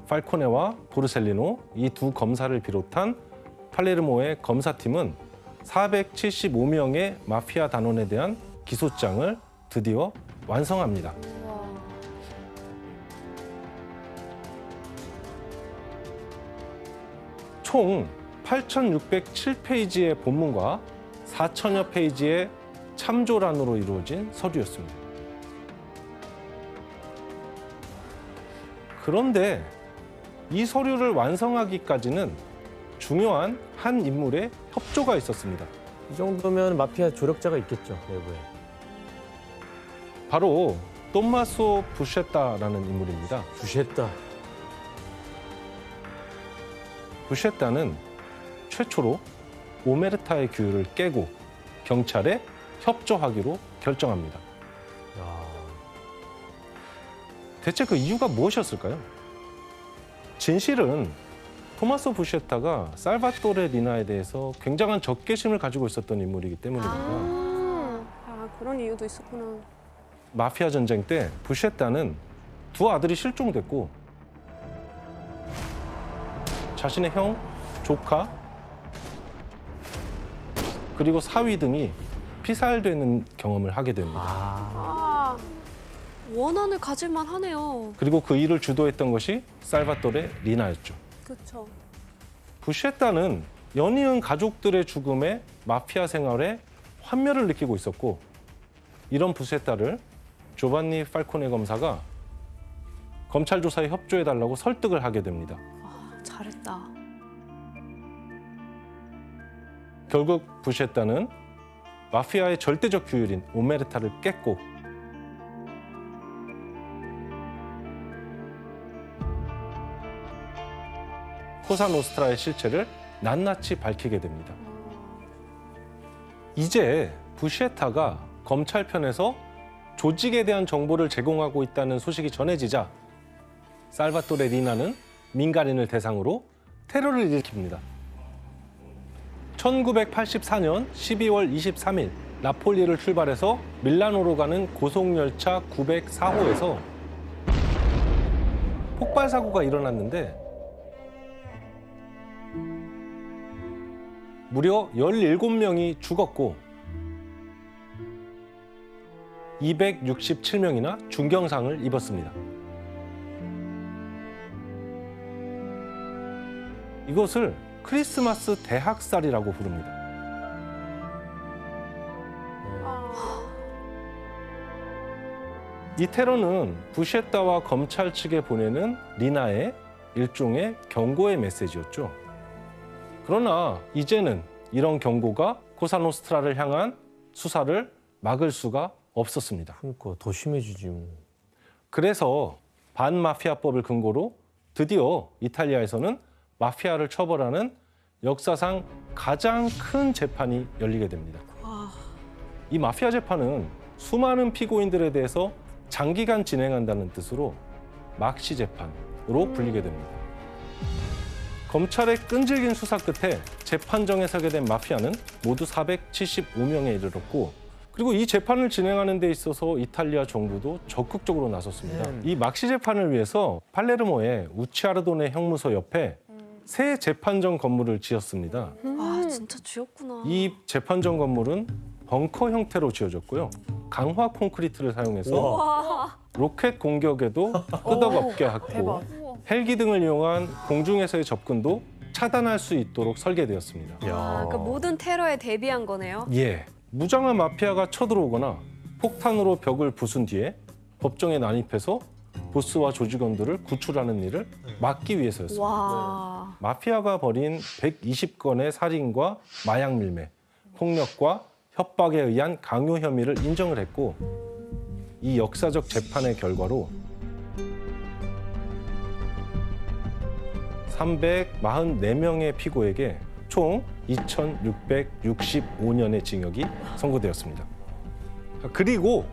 팔코네와 보르셀리노 이 두 검사를 비롯한 팔레르모의 검사팀은 475명의 마피아 단원에 대한 기소장을 드디어 완성합니다. 총 8,607페이지의 본문과 4천여 페이지의 참조란으로 이루어진 서류였습니다. 그런데 이 서류를 완성하기까지는 중요한 한 인물의 협조가 있었습니다. 이 정도면 마피아 조력자가 있겠죠 내부에. 바로 톰마소 부셰타라는 인물입니다. 부시했다. 부셰타는 최초로 오메르타의 규율을 깨고 경찰에 협조하기로 결정합니다. 대체 그 이유가 무엇이었을까요? 진실은 토마소 부셰타가 살바토레 리나에 대해서 굉장한 적개심을 가지고 있었던 인물이기 때문입니다. 그런 이유도 있었구나. 마피아 전쟁 때 부셰타는 두 아들이 실종됐고 자신의 형, 조카, 그리고 사위 등이 피살되는 경험을 하게 됩니다. 원한을 가질만 하네요. 그리고 그 일을 주도했던 것이 살바토레 리나였죠. 그렇죠. 부시에타는 연이은 가족들의 죽음에 마피아 생활에 환멸을 느끼고 있었고 이런 부시에타를 조반니 팔코네 검사가 검찰 조사에 협조해달라고 설득을 하게 됩니다. 잘했다. 결국 부시에타는 마피아의 절대적 규율인 오메르타를 깼고 코사노스트라의 실체를 낱낱이 밝히게 됩니다. 이제 부시에타가 검찰편에서 조직에 대한 정보를 제공하고 있다는 소식이 전해지자 살바토레 리나는 민간인을 대상으로 테러를 일으킵니다. 1984년 12월 23일 나폴리를 출발해서 밀라노로 가는 고속열차 904호에서 폭발 사고가 일어났는데 무려 17명이 죽었고 267명이나 중경상을 입었습니다. 이것을 크리스마스 대학살이라고 부릅니다. 이 테러는 부시에타와 검찰 측에 보내는 리나의 일종의 경고의 메시지였죠. 그러나 이제는 이런 경고가 코사노스트라를 향한 수사를 막을 수가 없었습니다. 그러니까 더 심해지지. 뭐. 그래서 반마피아법을 근거로 드디어 이탈리아에서는 마피아를 처벌하는 역사상 가장 큰 재판이 열리게 됩니다. 이 마피아 재판은 수많은 피고인들에 대해서 장기간 진행한다는 뜻으로 막시 재판으로 불리게 됩니다. 검찰의 끈질긴 수사 끝에 재판정에 서게 된 마피아는 모두 475명에 이르렀고 그리고 이 재판을 진행하는 데 있어서 이탈리아 정부도 적극적으로 나섰습니다. 이 막시 재판을 위해서 팔레르모의 우치아르도네 형무소 옆에 새 재판정 건물을 지었습니다. 아 진짜 지었구나. 이 재판정 건물은 벙커 형태로 지어졌고요. 강화 콘크리트를 사용해서 로켓 공격에도 끄덕없게 하고 헬기 등을 이용한 공중에서의 접근도 차단할 수 있도록 설계되었습니다. 그러니까 모든 테러에 대비한 거네요. 예, 무장한 마피아가 쳐들어오거나 폭탄으로 벽을 부순 뒤에 법정에 난입해서 보스와 조직원들을 구출하는 일을 막기 위해서였습니다. 와. 마피아가 벌인 120건의 살인과 마약 밀매, 폭력과 협박에 의한 강요 혐의를 인정을 했고 이 역사적 재판의 결과로 344명의 피고에게 총 2,665년의 징역이 선고되었습니다. 그리고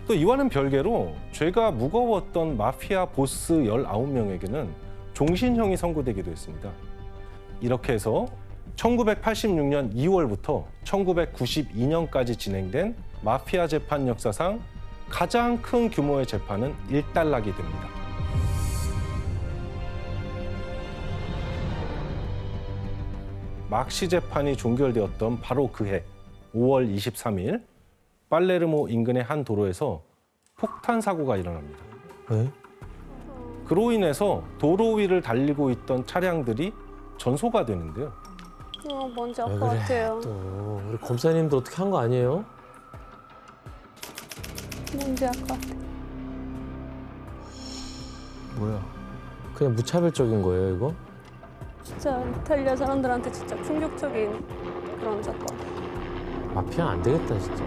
또 이와는 별개로 죄가 무거웠던 마피아 보스 19명에게는 종신형이 선고되기도 했습니다. 이렇게 해서 1986년 2월부터 1992년까지 진행된 마피아 재판 역사상 가장 큰 규모의 재판은 일단락이 됩니다. 막시 재판이 종결되었던 바로 그해 5월 23일 팔레르모 인근의 한 도로에서 폭탄 사고가 일어납니다. 네? 그로 인해서 도로 위를 달리고 있던 차량들이 전소가 되는데요. 뭔지 알 왜 것 그래? 같아요. 또 우리 검사님도 어떻게 한 거 아니에요? 뭔지 알 것 같아. 뭐야? 그냥 무차별적인 거예요, 이거? 진짜 이탈리아 사람들한테 진짜 충격적인 그런 사건. 마피아 안 되겠다, 진짜.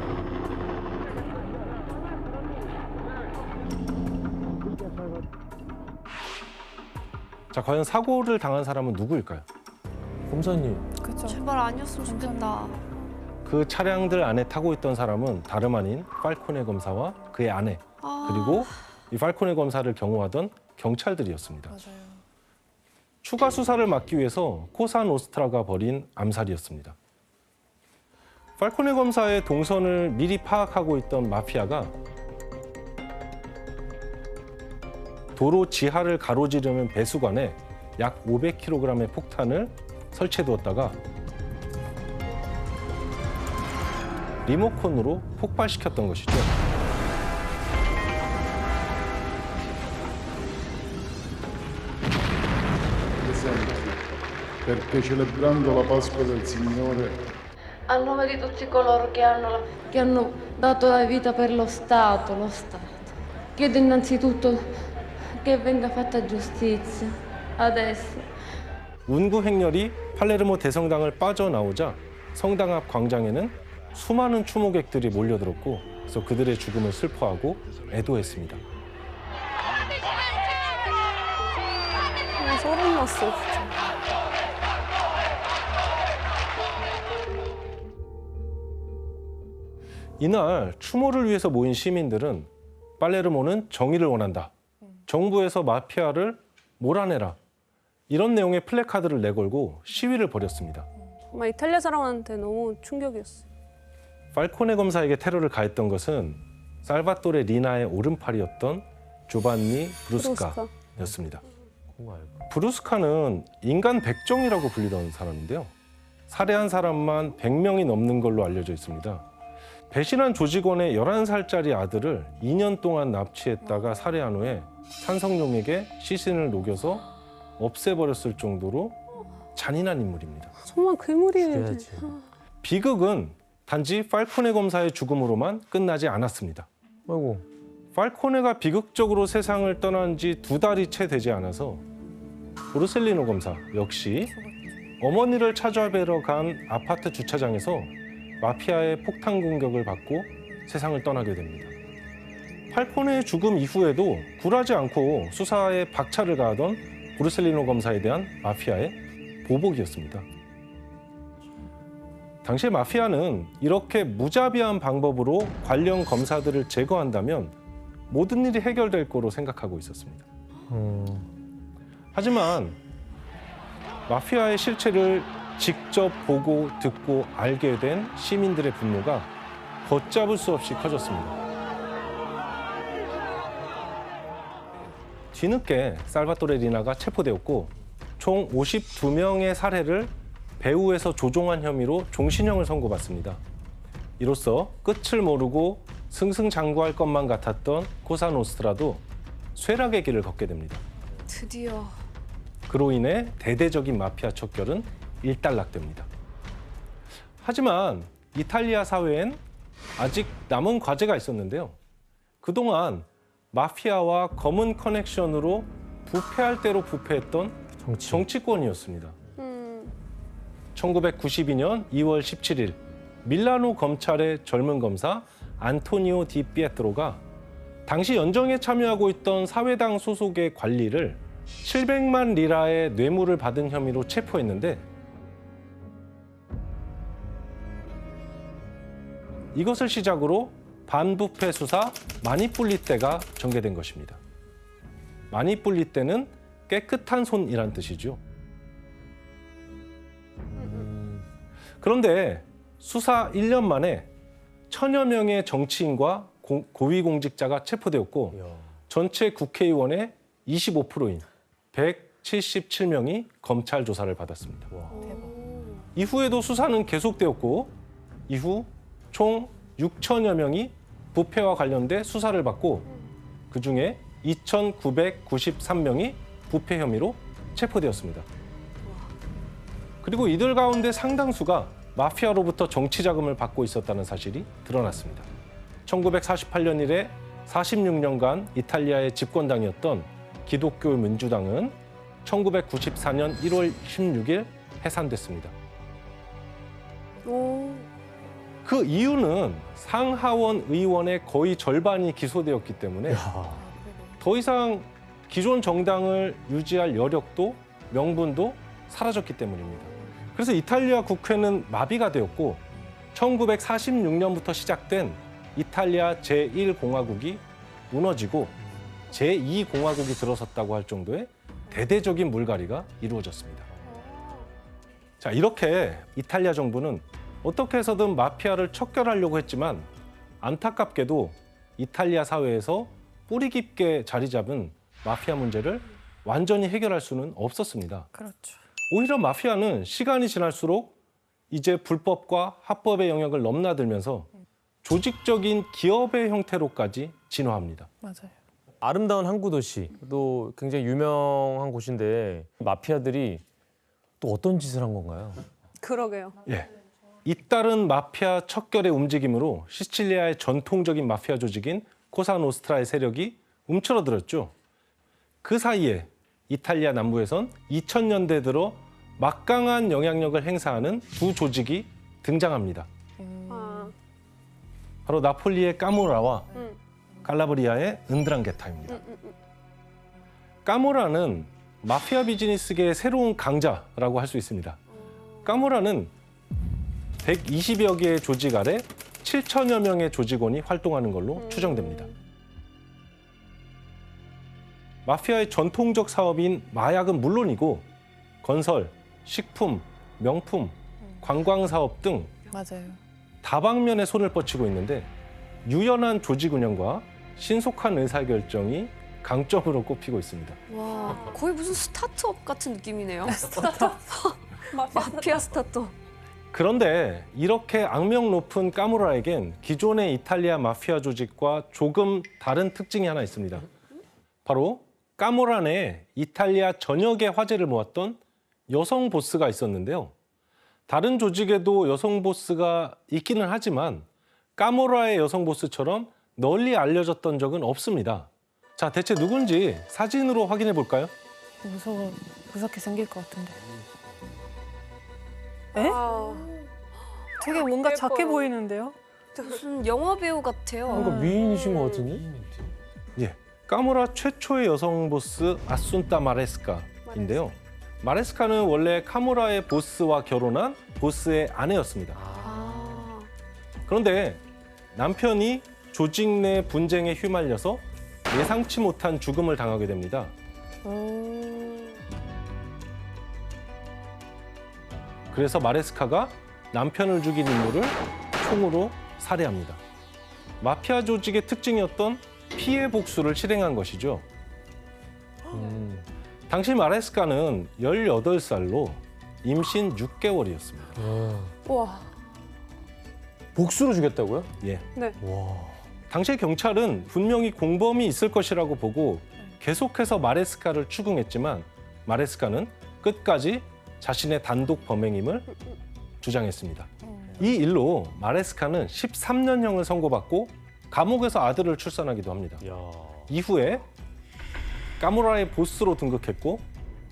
자, 과연 사고를 당한 사람은 누구일까요? 검사님. 그죠. 제발 아니었으면 좋겠다. 그 차량들 안에 타고 있던 사람은 다름 아닌 팔코네 검사와 그의 아내 그리고 이 팔코네 검사를 경호하던 경찰들이었습니다. 맞아요. 추가 수사를 막기 위해서 코사노스트라가 벌인 암살이었습니다. 팔코네 검사의 동선을 미리 파악하고 있던 마피아가 도로 지하를 가로지르는 배수관에 약 500kg의 폭탄을 설치해두었다가 리모컨으로 폭발시켰던 것이죠. perché celebrando la Pasqua del Signore A nome di tutti coloro che hanno dato la vita per lo Stato, chiedo innanzitutto che venga fatta giustizia adesso. 운구 행렬이 팔레르모 대성당을 빠져나오자 성당 앞 광장에는 수많은 추모객들이 몰려들었고 그래서 그들의 죽음을 슬퍼하고 애도했습니다. 소름 났어, 진짜. 이날 추모를 위해서 모인 시민들은 팔레르모는 정의를 원한다. 정부에서 마피아를 몰아내라. 이런 내용의 플래카드를 내걸고 시위를 벌였습니다. 정말 이탈리아 사람한테 너무 충격이었어요. 팔코네 검사에게 테러를 가했던 것은 살바토레 리나의 오른팔이었던 조반니 브루스카였습니다. 브루스카는 인간 백정이라고 불리던 사람인데요. 살해한 사람만 100명이 넘는 걸로 알려져 있습니다. 배신한 조직원의 11살짜리 아들을 2년 동안 납치했다가 살해한 후에 산성용액에 시신을 녹여서 없애버렸을 정도로 잔인한 인물입니다. 정말 괴물이에요. 비극은 단지 팔코네 검사의 죽음으로만 끝나지 않았습니다. 아이고. 팔코네가 비극적으로 세상을 떠난 지 2달이 채 되지 않아서 보르셀리노 검사 역시 어머니를 찾아뵈러 간 아파트 주차장에서 마피아의 폭탄 공격을 받고 세상을 떠나게 됩니다. 팔코네의 죽음 이후에도 굴하지 않고 수사에 박차를 가하던 보르셀리노 검사에 대한 마피아의 보복이었습니다. 당시에 마피아는 이렇게 무자비한 방법으로 관련 검사들을 제거한다면 모든 일이 해결될 거로 생각하고 있었습니다. 하지만 마피아의 실체를 직접 보고 듣고 알게 된 시민들의 분노가 걷잡을 수 없이 커졌습니다. 뒤늦게 살바토레 리나가 체포되었고 총 52명의 살해를 배후에서 조종한 혐의로 종신형을 선고받습니다. 이로써 끝을 모르고 승승장구할 것만 같았던 코사노스트라도 쇠락의 길을 걷게 됩니다. 드디어. 그로 인해 대대적인 마피아 척결은 일단락됩니다. 하지만 이탈리아 사회엔 아직 남은 과제가 있었는데요. 그동안 마피아와 검은 커넥션으로 부패할 대로 부패했던 정치권이었습니다. 1992년 2월 17일 밀라노 검찰의 젊은 검사 안토니오 디 피에트로가 당시 연정에 참여하고 있던 사회당 소속의 관리를 700만 리라의 뇌물을 받은 혐의로 체포했는데 이것을 시작으로 반부패 수사 마니뿔리떼가 전개된 것입니다. 마니뿔리떼는 깨끗한 손이란 뜻이죠. 그런데 수사 1년 만에 1000여 명의 정치인과 고위공직자가 체포되었고 전체 국회의원의 25%인 177명이 검찰 조사를 받았습니다. 이후에도 수사는 계속되었고 이후 총 6천여 명이 부패와 관련돼 수사를 받고 그중에 2,993명이 부패 혐의로 체포되었습니다. 그리고 이들 가운데 상당수가 마피아로부터 정치 자금을 받고 있었다는 사실이 드러났습니다. 1948년 이래 46년간 이탈리아의 집권당이었던 기독교 민주당은 1994년 1월 16일 해산됐습니다. 그 이유는 상하원 의원의 거의 절반이 기소되었기 때문에 더 이상 기존 정당을 유지할 여력도 명분도 사라졌기 때문입니다. 그래서 이탈리아 국회는 마비가 되었고 1946년부터 시작된 이탈리아 제1공화국이 무너지고 제2공화국이 들어섰다고 할 정도의 대대적인 물갈이가 이루어졌습니다. 자, 이렇게 이탈리아 정부는 어떻게 해서든 마피아를 척결하려고 했지만 안타깝게도 이탈리아 사회에서 뿌리 깊게 자리 잡은 마피아 문제를 완전히 해결할 수는 없었습니다. 그렇죠. 오히려 마피아는 시간이 지날수록 이제 불법과 합법의 영역을 넘나들면서 조직적인 기업의 형태로까지 진화합니다. 맞아요. 아름다운 항구 도시, 또 굉장히 유명한 곳인데 마피아들이 또 어떤 짓을 한 건가요? 그러게요. 예. 잇따른 마피아 척결의 움직임으로 시칠리아의 전통적인 마피아 조직인 코사노스트라의 세력이 움츠러들었죠. 그 사이에 이탈리아 남부에선 2000년대 들어 막강한 영향력을 행사하는 두 조직이 등장합니다. 아, 바로 나폴리의 까모라와 칼라브리아의 은드랑게타입니다. 까모라는 마피아 비즈니스계의 새로운 강자라고 할 수 있습니다. 까모라는 120여 개의 조직 아래 7천여 명의 조직원이 활동하는 걸로 추정됩니다. 마피아의 전통적 사업인 마약은 물론이고 건설, 식품, 명품, 관광 사업 등 맞아요. 다방면에 손을 뻗치고 있는데 유연한 조직 운영과 신속한 의사결정이 강점으로 꼽히고 있습니다. 와, 거의 무슨 스타트업 같은 느낌이네요. 스타트업. 마피아 스타트업. 그런데 이렇게 악명 높은 까모라에겐 기존의 이탈리아 마피아 조직과 조금 다른 특징이 하나 있습니다. 바로 까모라 내에 이탈리아 전역의 화제를 모았던 여성 보스가 있었는데요. 다른 조직에도 여성 보스가 있기는 하지만 까모라의 여성 보스처럼 널리 알려졌던 적은 없습니다. 자, 대체 누군지 사진으로 확인해 볼까요? 무섭게 생길 것 같은데. 아, 되게 뭔가 작게 예뻐요. 보이는데요? 무슨 영화 배우 같아요. 뭔가 미인이신 것 같은데? 예, 까모라 최초의 여성 보스 아순타 마레스카인데요. 마레스카는 원래 카모라의 보스와 결혼한 보스의 아내였습니다. 그런데 남편이 조직 내 분쟁에 휘말려서 예상치 못한 죽음을 당하게 됩니다. 그래서 마레스카가 남편을 죽인 인물을 총으로 살해합니다. 마피아 조직의 특징이었던 피해 복수를 실행한 것이죠. 당시 마레스카는 18살로 임신 6개월이었습니다. 와, 복수로 죽였다고요? 예. 네. 당시 경찰은 분명히 공범이 있을 것이라고 보고 계속해서 마레스카를 추궁했지만 마레스카는 끝까지 자신의 단독 범행임을 주장했습니다. 이 일로 마레스카는 13년형을 선고받고 감옥에서 아들을 출산하기도 합니다. 이후에 까모라의 보스로 등극했고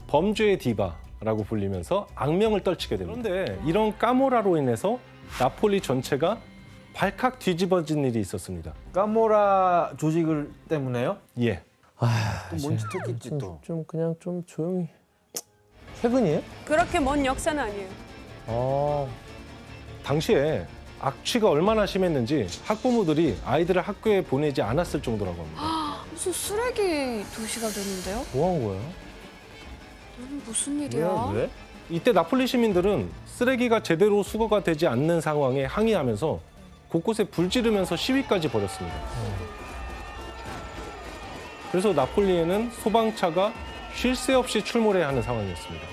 범죄의 디바라고 불리면서 악명을 떨치게 됩니다. 그런데 이런 까모라로 인해서 나폴리 전체가 발칵 뒤집어진 일이 있었습니다. 까모라 조직을 때문에요? 예. 또 뭔 짓 했겠지 또. 좀 그냥 좀 조용히. 최근이에요? 그렇게 먼 역사는 아니에요. 당시에 악취가 얼마나 심했는지 학부모들이 아이들을 학교에 보내지 않았을 정도라고 합니다. 무슨 쓰레기 도시가 됐는데요? 뭐 한 거야? 무슨 일이야? 왜? 이때 나폴리 시민들은 쓰레기가 제대로 수거가 되지 않는 상황에 항의하면서 곳곳에 불 지르면서 시위까지 벌였습니다. 그래서 나폴리에는 소방차가 쉴 새 없이 출몰해야 하는 상황이었습니다.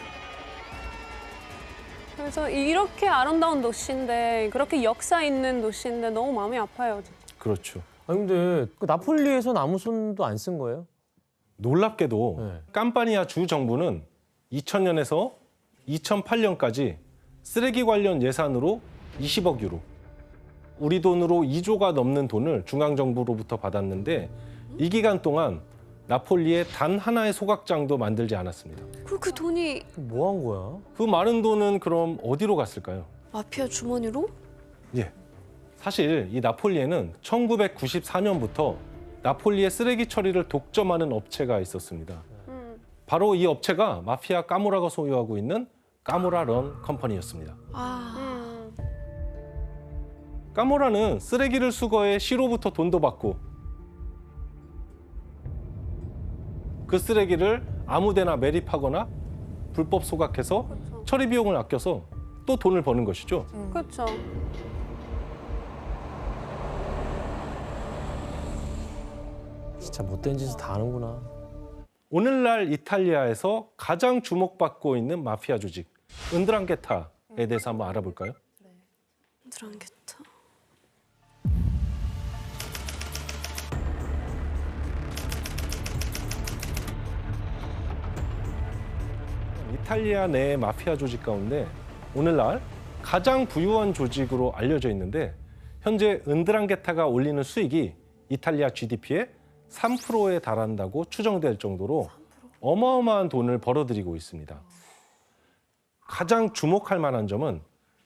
그래서 이렇게 아름다운 도시인데 그렇게 역사 있는 도시인데 너무 마음이 아파요. 그렇죠. 아니 근데 그 나폴리에선 아무 손도 안 쓴 거예요? 놀랍게도 네. 캄파니아 주 정부는 2000년에서 2008년까지 쓰레기 관련 예산으로 20억 유로, 우리 돈으로 2조가 넘는 돈을 중앙정부로부터 받았는데 이 기간 동안 나폴리에 단 하나의 소각장도 만들지 않았습니다. 그럼 그 돈이 뭐 한 거야? 그 많은 돈은 그럼 어디로 갔을까요? 마피아 주머니로? 예. 사실 이 나폴리에는 1994년부터 나폴리의 쓰레기 처리를 독점하는 업체가 있었습니다. 바로 이 업체가 마피아 까모라가 소유하고 있는 까모라 런 컴퍼니였습니다. 까모라는 쓰레기를 수거해 시로부터 돈도 받고 그 쓰레기를 아무데나 매립하거나 불법 소각해서 처리 비용을 아껴서 또 돈을 버는 것이죠. 그렇죠. 진짜 못된 짓을 다 하는구나. 오늘날 이탈리아에서 가장 주목받고 있는 마피아 조직 은드랑게타에 대해서 한번 알아볼까요? 드랑게타. 이탈리아 내의 마피아 조직 가운데 오늘날 가장 부유한 조직으로 알려져 있는데 현재 은드랑게타가 올리는 수익이 이탈리아 GDP의 3%에 달한다고 추정될 정도로 어마어마한 돈을 벌어들이고 있습니다. 가장 주목할 만한 점은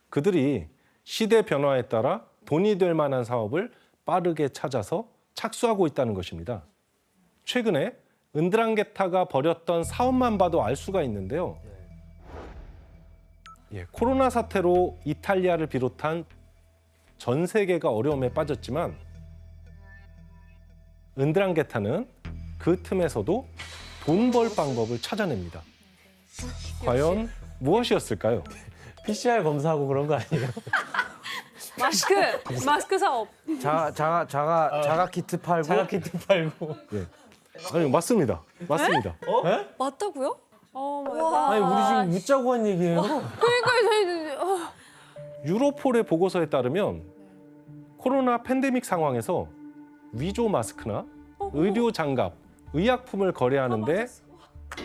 그들이 시대 변화에 따라 돈이 될 만한 사업을 빠르게 찾아서 착수하고 있다는 것입니다. 최근에 은드랑게타가 벌였던 사업만 봐도 알 수가 있는데요. 코로나 사태로 이탈리아를 비롯한 전 세계가 어려움에 빠졌지만 은드랑게타는 그 틈에서도 돈 벌 방법을 찾아냅니다. 과연 무엇이었을까요? PCR 검사하고 그런 거 아니에요? 마스크 사업. 자가 키트 팔고. 자가 키트 팔고. 예. 아니 맞습니다. 맞습니다. 맞다고요? 아니 우리 지금 묻자고 한 얘기예요. 유로폴의 보고서에 따르면 코로나 팬데믹 상황에서 위조 마스크나 의료 장갑, 의약품을 거래하는데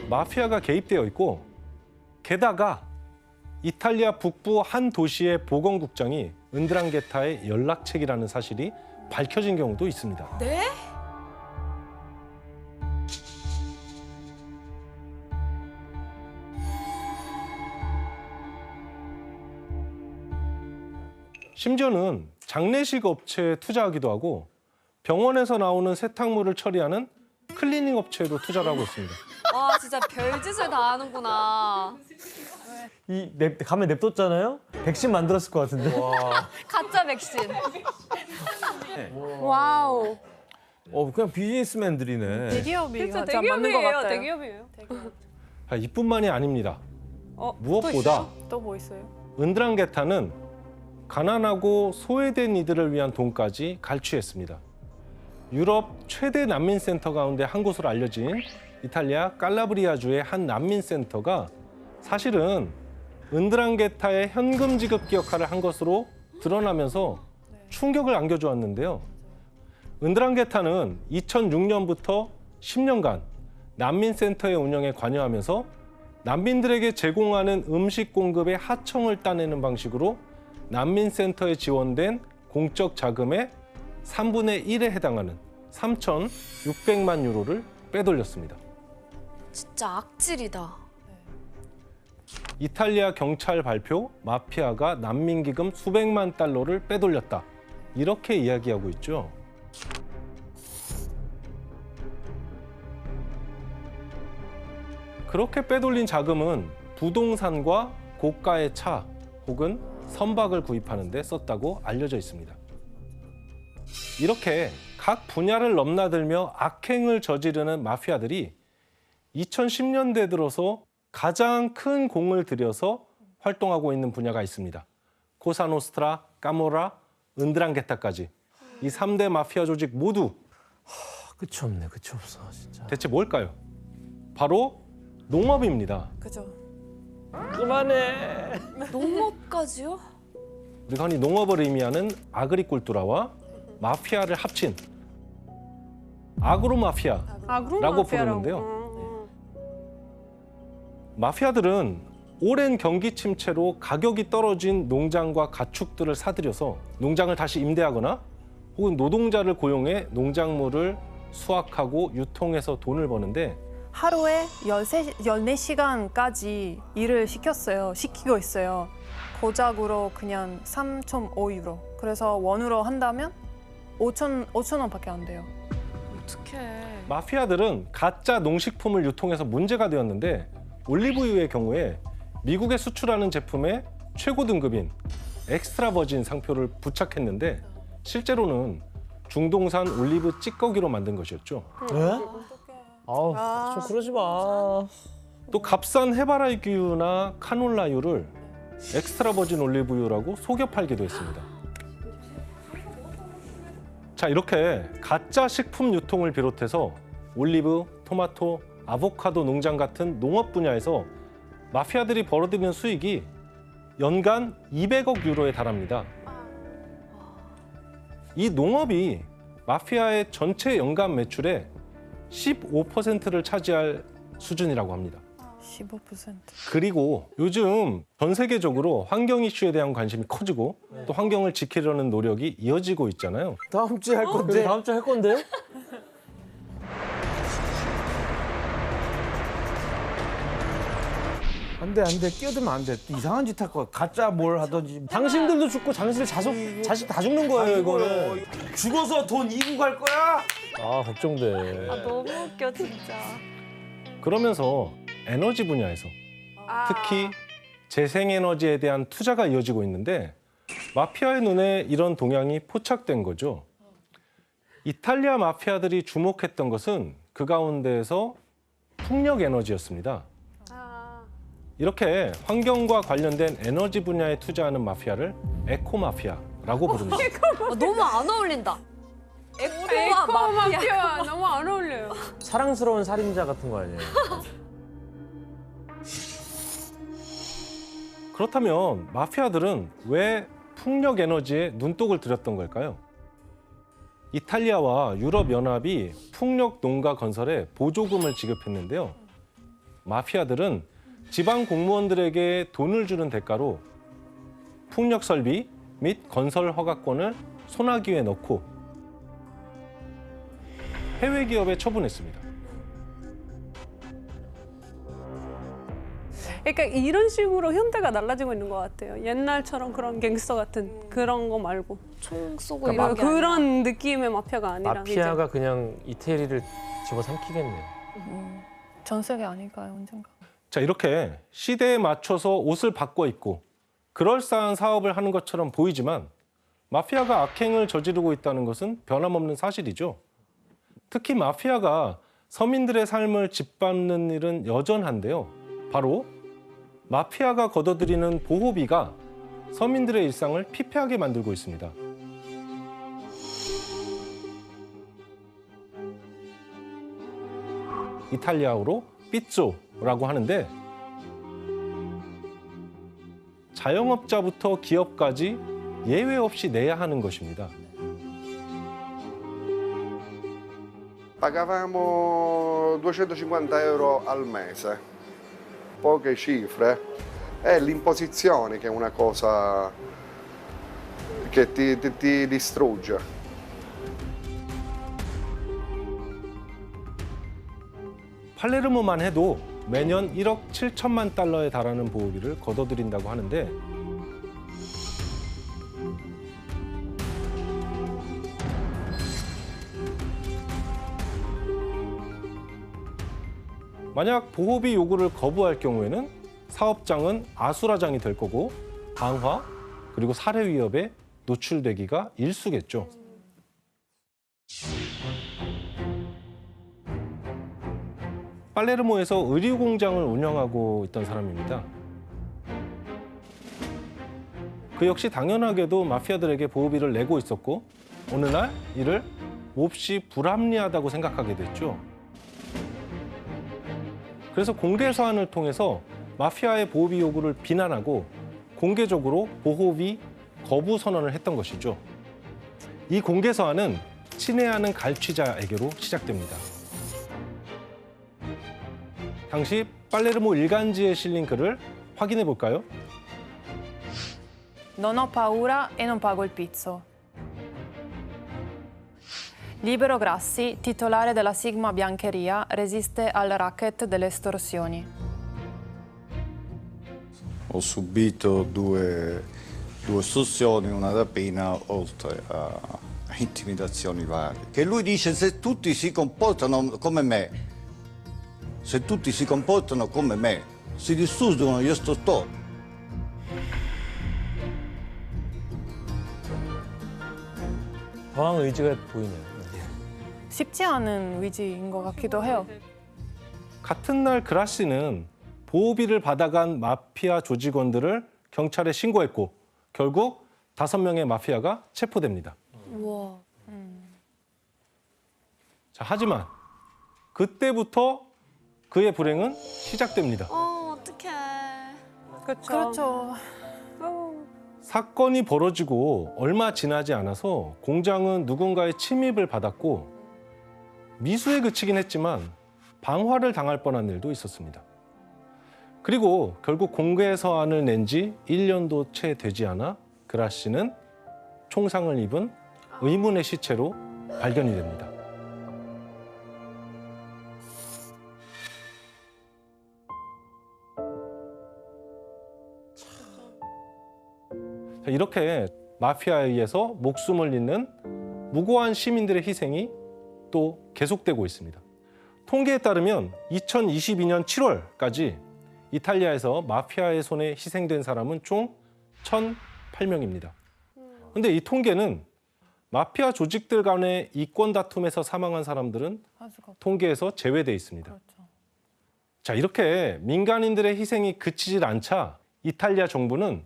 마피아가 개입되어 있고 게다가 이탈리아 북부 한 도시의 보건국장이 은드랑게타의 연락책이라는 사실이 밝혀진 경우도 있습니다. 네? 심지어는 장례식 업체에 투자하기도 하고 병원에서 나오는 세탁물을 처리하는 클리닝 업체에도 투자를 하고 있습니다. 와 진짜 별짓을 다 하는구나. 가면 냅뒀잖아요. 백신 만들었을 것 같은데. 가짜 백신. 와우. 그냥 비즈니스맨들이네. 대기업이 진짜 맞는 것 같아요. 대기업이에요. 이뿐만이 아닙니다. 무엇보다 또 뭐 있어요? 은드랑게타는 가난하고 소외된 이들을 위한 돈까지 갈취했습니다. 유럽 최대 난민센터 가운데 한 곳으로 알려진 이탈리아 칼라브리아주의 한 난민센터가 사실은 은드랑게타의 현금 지급기 역할을 한 것으로 드러나면서 충격을 안겨주었는데요. 은드랑게타는 2006년부터 10년간 난민센터의 운영에 관여하면서 난민들에게 제공하는 음식 공급의 하청을 따내는 방식으로 난민센터에 지원된 공적 자금의 3분의 1에 해당하는 3,600만 유로를 빼돌렸습니다. 진짜 악질이다. 이탈리아 경찰 발표, 마피아가 난민기금 수백만 달러를 빼돌렸다. 이렇게 이야기하고 있죠. 그렇게 빼돌린 자금은 부동산과 고가의 차 혹은 선박을 구입하는 데 썼다고 알려져 있습니다. 이렇게 각 분야를 넘나들며 악행을 저지르는 마피아들이 2010년대 들어서 가장 큰 공을 들여서 활동하고 있는 분야가 있습니다. 코사노스트라, 까모라, 은드랑게타까지 이 3대 마피아 조직 모두 끝이 없네. 끝이 없어 진짜. 대체 뭘까요? 바로 농업입니다. 그죠. 그만해. 농업까지요? 우리가 흔히 농업을 의미하는 아그리콜투라와 마피아를 합친 아그로마피아라고 부르는데요. 마피아들은 오랜 경기 침체로 가격이 떨어진 농장과 가축들을 사들여서 농장을 다시 임대하거나 혹은 노동자를 고용해 농작물을 수확하고 유통해서 돈을 버는데 하루에 14시간까지 일을 시키고 있어요. 고작으로 그냥 3.5유로. 그래서 원으로 한다면 5천 원밖에 안 돼요. 어떡해. 마피아들은 가짜 농식품을 유통해서 문제가 되었는데 올리브유의 경우에 미국에 수출하는 제품의 최고 등급인 엑스트라 버진 상표를 부착했는데 실제로는 중동산 올리브 찌꺼기로 만든 것이었죠. 왜? 아우 좀 그러지 마. 또 값싼 해바라기유나 카놀라유를 엑스트라 버진 올리브유라고 속여 팔기도 했습니다. 자, 이렇게 가짜 식품 유통을 비롯해서 올리브, 토마토, 아보카도 농장 같은 농업 분야에서 마피아들이 벌어들이는 수익이 연간 200억 유로에 달합니다. 이 농업이 마피아의 전체 연간 매출의 15%를 차지할 수준이라고 합니다. 15%. 그리고 요즘 전 세계적으로 환경 이슈에 대한 관심이 커지고 또 환경을 지키려는 노력이 이어지고 있잖아요. 다음 주에 할 건데. 다음 주에 할 건데요? 안 돼, 끼어들면 안 돼. 이상한 짓 할 거야. 가짜 뭘 하든지. 당신들도 죽고 당신들 자식 다 죽는 거예요, 이거는. 죽어서 돈 이고 갈 거야? 아, 걱정돼. 너무 웃겨 진짜. 그러면서 에너지 분야에서 특히 재생에너지에 대한 투자가 이어지고 있는데 마피아의 눈에 이런 동향이 포착된 거죠. 이탈리아 마피아들이 주목했던 것은 그 가운데에서 풍력 에너지였습니다. 이렇게 환경과 관련된 에너지 분야에 투자하는 마피아를 에코 마피아라고 부릅니다. 너무 안 어울린다. 에코 에코와 마피아. 마피아 너무 안 어울려요. 사랑스러운 살인자 같은 거 아니에요? 그렇다면 마피아들은 왜 풍력 에너지에 눈독을 들였던 걸까요? 이탈리아와 유럽연합이 풍력 농가 건설에 보조금을 지급했는데요. 마피아들은 지방 공무원들에게 돈을 주는 대가로 풍력 설비 및 건설 허가권을 소나기에 넣고 해외 기업에 처분했습니다. 그러니까 이런 식으로 현대가 달라지고 있는 것 같아요. 옛날처럼 그런 갱스터 같은 그런 거 말고 총 쏘고 그러니까 이런 게 아니라. 그런 느낌의 마피아가 아니라 마피아가 그냥 이태리를 집어삼키겠네요. 전 세계 아닐까요, 언젠가? 자, 이렇게 시대에 맞춰서 옷을 바꿔 입고 그럴싸한 사업을 하는 것처럼 보이지만 마피아가 악행을 저지르고 있다는 것은 변함없는 사실이죠. 특히 마피아가 서민들의 삶을 짓밟는 일은 여전한데요. 바로 마피아가 걷어들이는 보호비가 서민들의 일상을 피폐하게 만들고 있습니다. 이탈리아어로 삐쪼라고 하는데 자영업자부터 기업까지 예외 없이 내야 하는 것입니다. Pagavamo 250 euro al mese, poche cifre. È l'imposizione che è una cosa che ti distrugge. 팔레르모만 해도 매년 1억 7천만 달러에 달하는 보호비를 걷어들인다고 하는데 만약 보호비 요구를 거부할 경우에는 사업장은 아수라장이 될 거고 방화 그리고 살해 위협에 노출되기가 일쑤겠죠. 팔레르모에서 의류 공장을 운영하고 있던 사람입니다. 그 역시 당연하게도 마피아들에게 보호비를 내고 있었고 어느 날 이를 몹시 불합리하다고 생각하게 됐죠. 그래서 공개 서한을 통해서 마피아의 보호비 요구를 비난하고 공개적으로 보호비 거부 선언을 했던 것이죠. 이 공개 서한은 친애하는 갈취자에게로 시작됩니다. 당시 팔레르모 일간지에 실린 글을 확인해 볼까요? Non ho paura e non pago il pizzo. Libero Grassi, titolare della Sigma Biancheria, resiste al racket delle estorsioni. Ho subito due estorsioni, una rapina, oltre a intimidazioni varie. Che lui dice se tutti si comportano come me, se tutti si comportano come me, si distruggono gli estortori. 저항 의지가 보이네요. 쉽지 않은 위지인 것 같기도 해요. 같은 날 그라시는 보호비를 받아간 마피아 조직원들을 경찰에 신고했고 결국 5명의 마피아가 체포됩니다. 우와. 자, 하지만 그때부터 그의 불행은 시작됩니다. 어떡해. 그렇죠. 사건이 벌어지고 얼마 지나지 않아서 공장은 누군가의 침입을 받았고 미수에 그치긴 했지만 방화를 당할 뻔한 일도 있었습니다. 그리고 결국 공개 서한을 낸 지 1년도 채 되지 않아 그라 씨는 총상을 입은 의문의 시체로 발견이 됩니다. 이렇게 마피아에 의해서 목숨을 잃는 무고한 시민들의 희생이 또 계속되고 있습니다. 통계에 따르면 2022년 7월까지 이탈리아에서 마피아의 손에 희생된 사람은 총 1,008명입니다. 그런데 이 통계는 마피아 조직들 간의 이권 다툼에서 사망한 사람들은 통계에서 제외돼 있습니다. 자, 이렇게 민간인들의 희생이 그치질 않자 이탈리아 정부는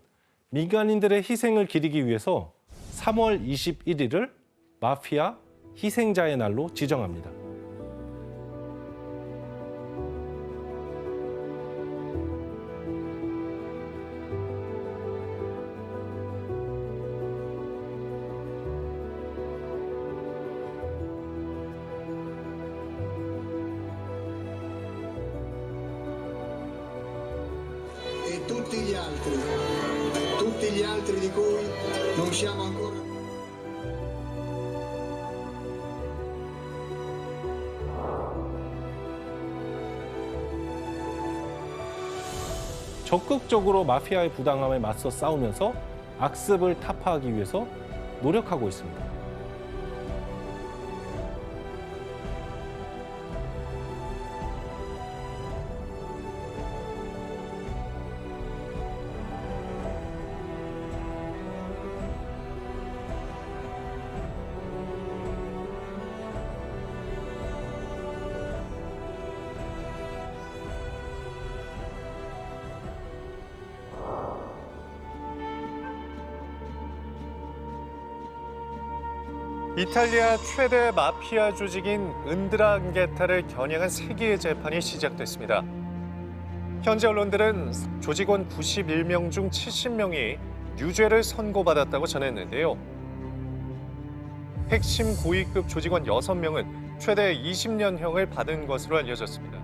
민간인들의 희생을 기리기 위해서 3월 21일을 마피아 희생자의 날로 지정합니다. E tutti gli altri di cui non siamo ancora. 적극적으로 마피아의 부당함에 맞서 싸우면서 악습을 타파하기 위해서 노력하고 있습니다. 이탈리아 최대 마피아 조직인 은드랑게타를 겨냥한 세계의 재판이 시작됐습니다. 현재 언론들은 조직원 91명 중 70명이 유죄를 선고받았다고 전했는데요. 핵심 고위급 조직원 6명은 최대 20년형을 받은 것으로 알려졌습니다.